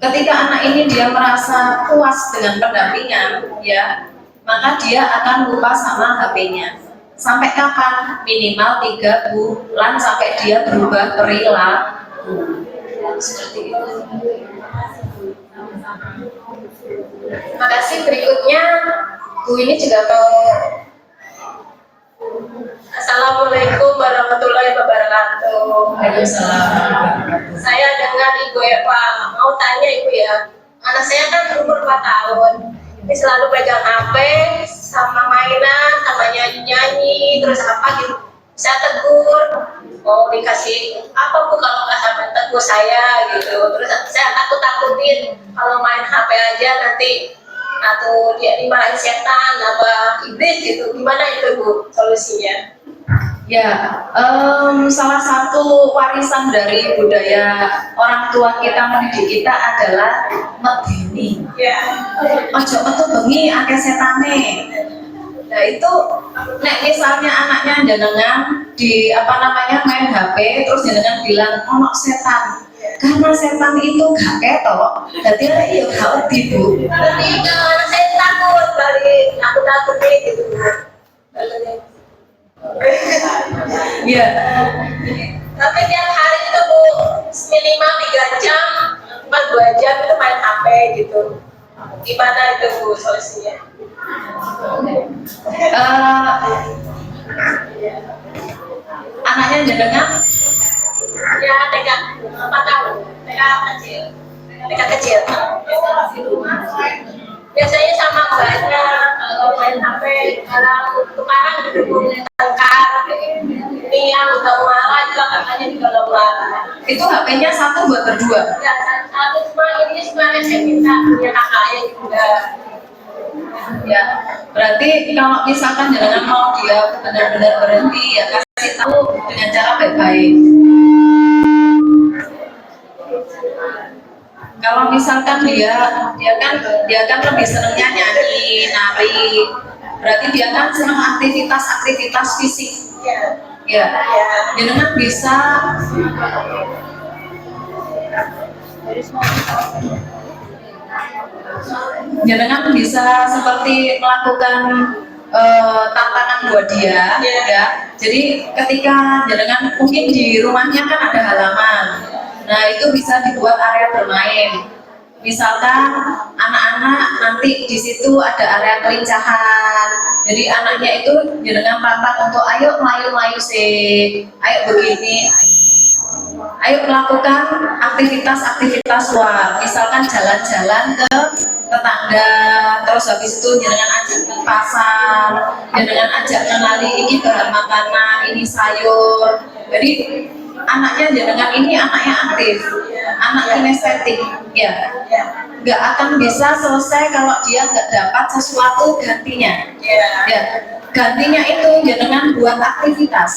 Ketika anak ini dia merasa puas dengan pendampingan, ya, maka dia akan lupa sama HP-nya. Sampai kapan? Minimal 3 bulan sampai dia berubah perilaku. Seperti itu. Terima kasih. Berikutnya Bu ini juga mau Assalamualaikum warahmatullahi wabarakatuh. Waalaikumsalam. Saya dengan Ibu Eva. Mau tanya Ibu ya, anak saya kan umur 4 tahun. Ini selalu pegang HP, sama mainan, sama nyanyi-nyanyi, terus apa gitu. Saya tegur, mau dikasih apa Bu kalau nggak sampai tegur saya gitu. Terus saya takut-takutin kalau main HP aja nanti atau dia dimarahin setan apa iblis gitu. Gimana itu Bu solusinya? Ya, salah satu warisan dari budaya orang tua kita mendidik kita adalah medeni. Ya. Ojo metu bengi akeh setane. Nah itu, nek misalnya anaknya jenengan di main HP, terus jenengan bilang ono setan. Karena setan itu gak ketok, jadi ya gak wedi Bu. Tapi kalau saya takut kali, aku takut gitu. Ya, Tapi tiap hari itu Bu minimal 3 jam, 2 jam itu main HP gitu. Gimana itu Bu solusinya? Anaknya jenengan Ya TK 4 tahun, TK kecil, TK kecil. Biasanya sama mbaknya kalau main HP, kadang tukaran gitu Bu, tengkar. Ini yang udah marah juga katanya juga lemah. itu HP-nya satu buat berdua. Ya, satu cuma ini sebenarnya saya minta punya kakaknya juga. Ya, berarti kalau misalkan jangan mau dia benar-benar berhenti, ya kasih tahu dengan cara baik-baik. Kalau misalkan dia kan lebih senangnya nyanyi, nari, berarti dia kan senang aktivitas fisik. Ya, Ya, jangan bisa jenengan bisa seperti melakukan tantangan buat dia, ya. Jadi ketika jenengan mungkin di rumahnya kan ada halaman, nah itu bisa dibuat area bermain. Misalkan anak-anak nanti di situ ada area kelincahan, jadi anaknya itu jenengan tantang untuk ayo melayu-melayu sih, ayo begini. Ayo melakukan aktivitas luar, misalkan jalan-jalan ke tetangga, terus habis itu jangan ajak ke pasar, jangan ajak kenali ini bahan makanan, ini sayur. Jadi anaknya jangan ini anaknya aktif, anak kinestetik, ya. Nggak akan bisa selesai kalau dia nggak dapat sesuatu gantinya. Ya, gantinya itu jangan buat aktivitas.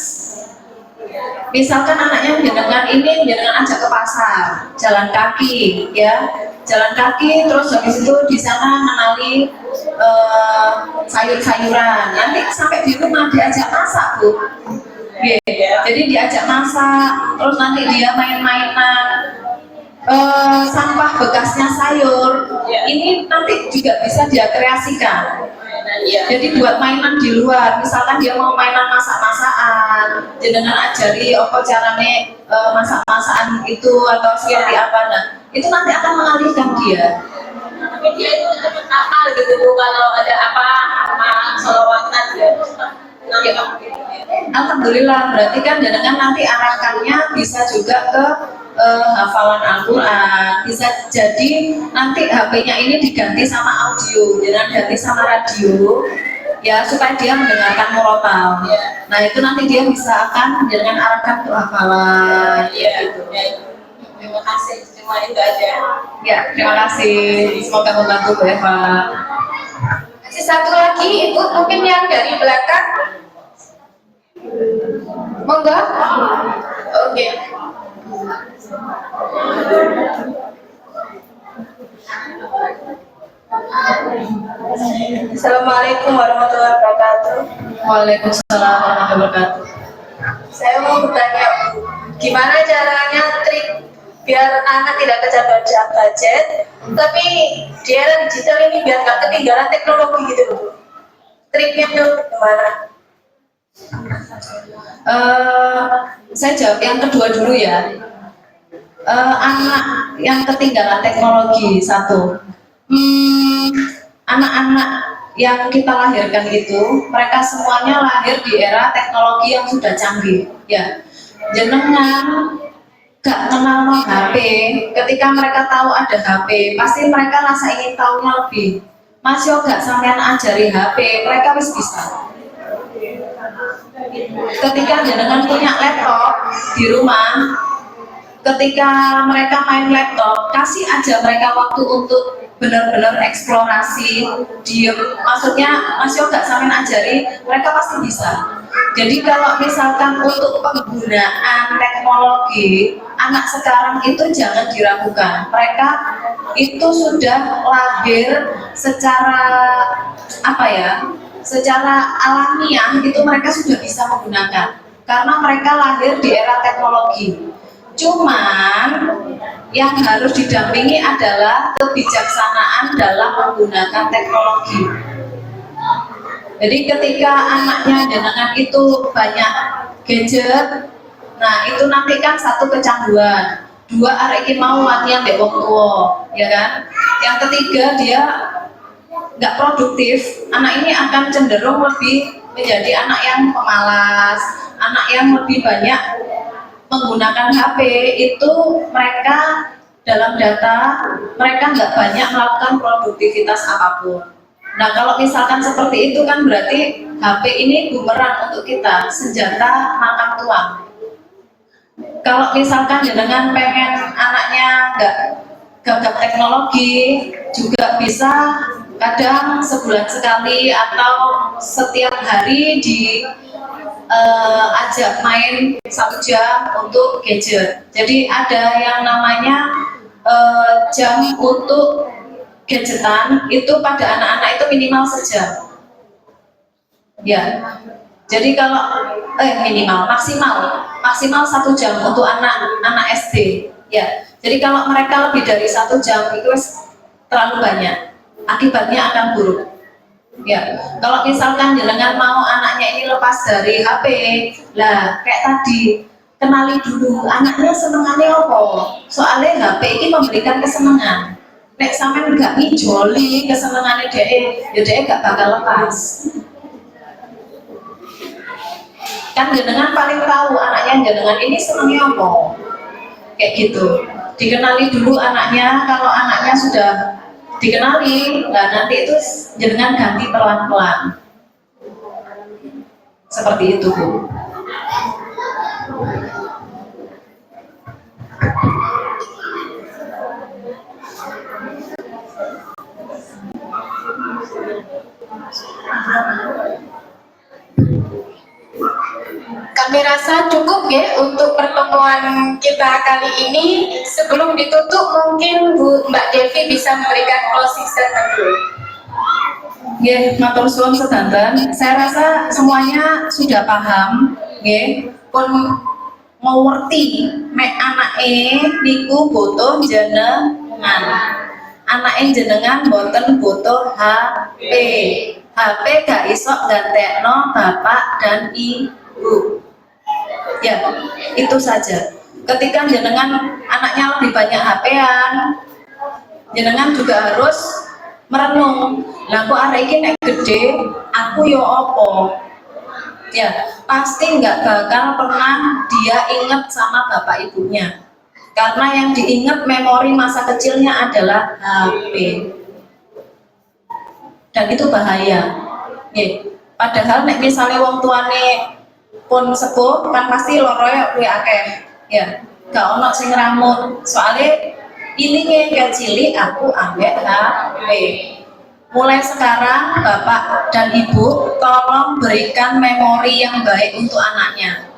Misalkan anaknya jenengan ajak ke pasar, jalan kaki, ya, jalan kaki, terus habis itu di sana mengenali sayur-sayuran. Nanti sampai di rumah diajak masak Bu. Jadi diajak masak, terus nanti dia main-mainan. Sampah bekasnya sayur, ini nanti juga bisa dia kreasikan. Jadi buat mainan di luar, misalkan dia mau mainan masak-masakan, jangan ajari apa caranya masak-masakan itu atau seperti apa, nah itu nanti akan mengalihkan dia. Tapi dia itu cepet hafal gitu Bu, kalau ada apa sholawatan dia. Alhamdulillah, berarti kan jangan nanti arahkannya bisa juga ke hafalan Al-Quran, bisa jadi nanti HP-nya ini diganti sama audio, jangan ganti sama radio, ya supaya dia mendengarkan murotal. Nah itu nanti dia bisa akan jangan arahkan ke hafalan. Gitu. Terima kasih, cuma itu aja. Ya, terima kasih. Semoga membantu Bu Eva. Masih satu lagi, Ibu mungkin yang dari belakang. Monggo. Oke. Assalamualaikum warahmatullahi wabarakatuh. Waalaikumsalam warahmatullahi wabarakatuh. Saya mau bertanya Bu, gimana caranya trik biar anak tidak kecanduan gadget, tapi di era digital ini biar nggak ketinggalan teknologi gitu Bu? Triknya itu gimana? Saya jawab yang kedua dulu ya. Anak yang ketinggalan teknologi satu. Anak-anak yang kita lahirkan itu, mereka semuanya lahir di era teknologi yang sudah canggih. Ya, jenengan gak kenal no HP, ketika mereka tahu ada HP, pasti mereka rasa ingin tahunya lebih. Mas yo gak sampean ajari HP, mereka wis bisa. Ketika jenengan punya laptop di rumah, ketika mereka main laptop, kasih aja mereka waktu untuk benar-benar eksplorasi, diem. Maksudnya Mas yo gak sampean ajari, mereka pasti bisa. Jadi kalau misalkan untuk penggunaan teknologi, anak sekarang itu jangan diragukan. Mereka itu sudah lahir secara apa ya? Secara alamiah itu mereka sudah bisa menggunakan. Karena mereka lahir di era teknologi. Cuman yang harus didampingi adalah kebijaksanaan dalam menggunakan teknologi. Jadi ketika anaknya jenengan itu banyak gadget, nah itu nanti kan satu kecanduan, dua arek iki mau latihan mbek wong tua, ya kan? Yang ketiga dia nggak produktif, anak ini akan cenderung lebih menjadi anak yang pemalas, anak yang lebih banyak menggunakan HP. Itu mereka dalam data mereka nggak banyak melakukan produktivitas apapun. Nah kalau misalkan seperti itu kan berarti HP ini bumerang untuk kita, senjata makan tuan. Kalau misalkan jenengan pengen anaknya nggak gagap teknologi, juga bisa kadang sebulan sekali atau setiap hari di ajak main 1 jam untuk gadget. Jadi ada yang namanya jam untuk gadgetan itu pada anak-anak itu minimal sejam. Ya. Jadi kalau maksimal 1 jam untuk anak SD. Ya. Jadi kalau mereka lebih dari 1 jam itu terlalu banyak. Akibatnya akan buruk. Ya. Kalau misalkan jenengan mau anaknya ini lepas dari HP, lah kayak tadi kenali dulu anaknya senengannya apa. Soalnya HP ini memberikan kesenangan. Nek sampean gak ngijoli kesenengane dhek, ya dhek gak bakal lepas. Kan jenengan paling tahu anaknya jenengan ini senengnya apa. Kayak gitu. Dikenali dulu anaknya, kalau anaknya sudah dikenali, nah nanti itu jenengan ganti pelan-pelan. Seperti itu, Bu. Kami rasa cukup ya untuk pertemuan kita kali ini. Sebelum ditutup mungkin Mbak Devi bisa memberikan closing statement dulu. Nggih, matur suwun sedanten. Saya rasa semuanya sudah paham, nggih. Pun mau ngerti mek anake niku butuh jenengan. Anake jenengan boten butuh HP. HP gak iso gantekno bapak dan ibu. Ya, itu saja. Ketika jenengan anaknya lebih banyak HP-an, jenengan juga harus merenung. Lah kok arek iki nek gede, aku yo opo? Ya, pasti nggak bakal pernah dia ingat sama bapak ibunya. Karena yang diingat memori masa kecilnya adalah HP. Dan itu bahaya. Padahal nek misalnya wong tuane pun sepuh kan pasti loroe kuwi akeh. Ya, gak ono sing ngramut. Soalnya ini kayak cilik aku ambek HP. Mulai sekarang bapak dan ibu tolong berikan memori yang baik untuk anaknya.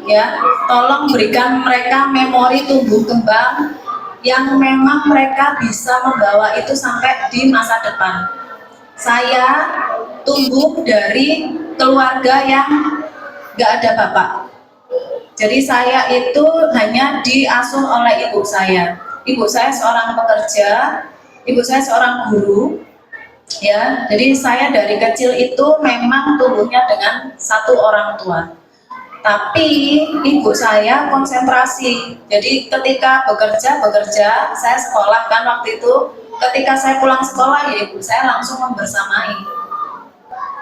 Ya, tolong berikan mereka memori tumbuh kembang yang memang mereka bisa membawa itu sampai di masa depan. Saya tumbuh dari keluarga yang gak ada bapak. Jadi saya itu hanya diasuh oleh ibu saya. Ibu saya seorang pekerja, ibu saya seorang guru. Ya, jadi saya dari kecil itu memang tumbuhnya dengan satu orang tua. Tapi ibu saya konsentrasi. Jadi ketika bekerja, saya sekolah kan waktu itu ketika saya pulang sekolah ya ibu saya langsung membersamai.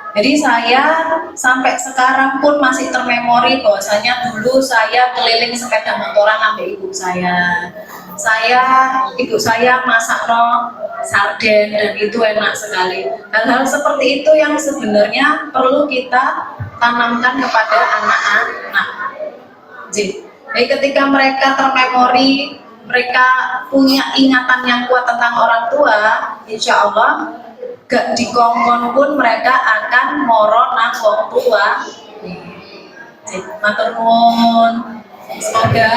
Jadi saya sampai sekarang pun masih termemori bahwasanya dulu saya keliling sepeda motoran sama ibu saya. Ibu saya masak sarden dan itu enak sekali. Hal-hal seperti itu yang sebenarnya perlu kita tanamkan kepada anak-anak. Jadi ketika mereka termemori, mereka punya ingatan yang kuat tentang orang tua, insya Allah gak dikongkon pun mereka akan moro nang wong tua. Matur nuwun. Semoga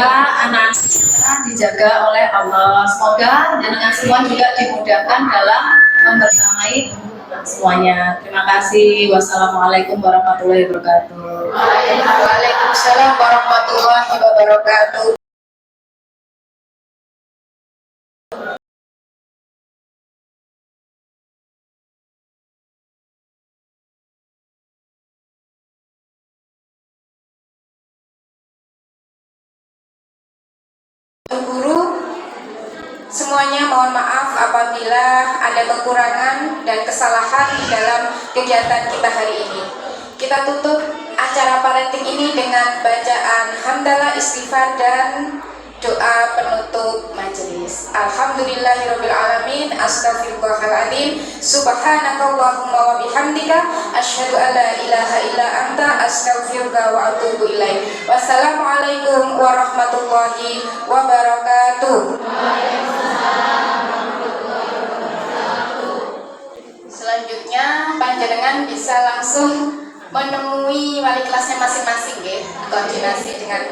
anak kita dijaga oleh Allah. Semoga jenengan semua juga dimudahkan dalam membersamai semuanya. Terima kasih. Wassalamualaikum warahmatullahi wabarakatuh. Waalaikumsalam warahmatullahi wabarakatuh. Guru, semuanya mohon maaf apabila ada kekurangan dan kesalahan dalam kegiatan kita hari ini. Kita tutup acara parenting ini dengan bacaan hamdalah, istighfar, dan doa penutup majelis. Alhamdulillahirabbil alamin, astaghfirullahaladzim, subhanakallahumma wa bihamdika, asyhadu an la ilaha illa anta, astaghfiruka wa atubu ilaik. Wassalamualaikum warahmatullahi wabarakatuh. Selanjutnya panjenengan bisa langsung menemui wali kelasnya masing-masing ya, koordinasi dengan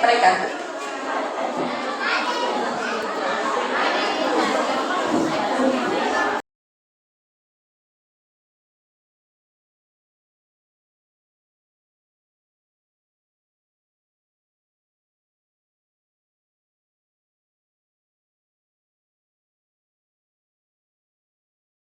mereka.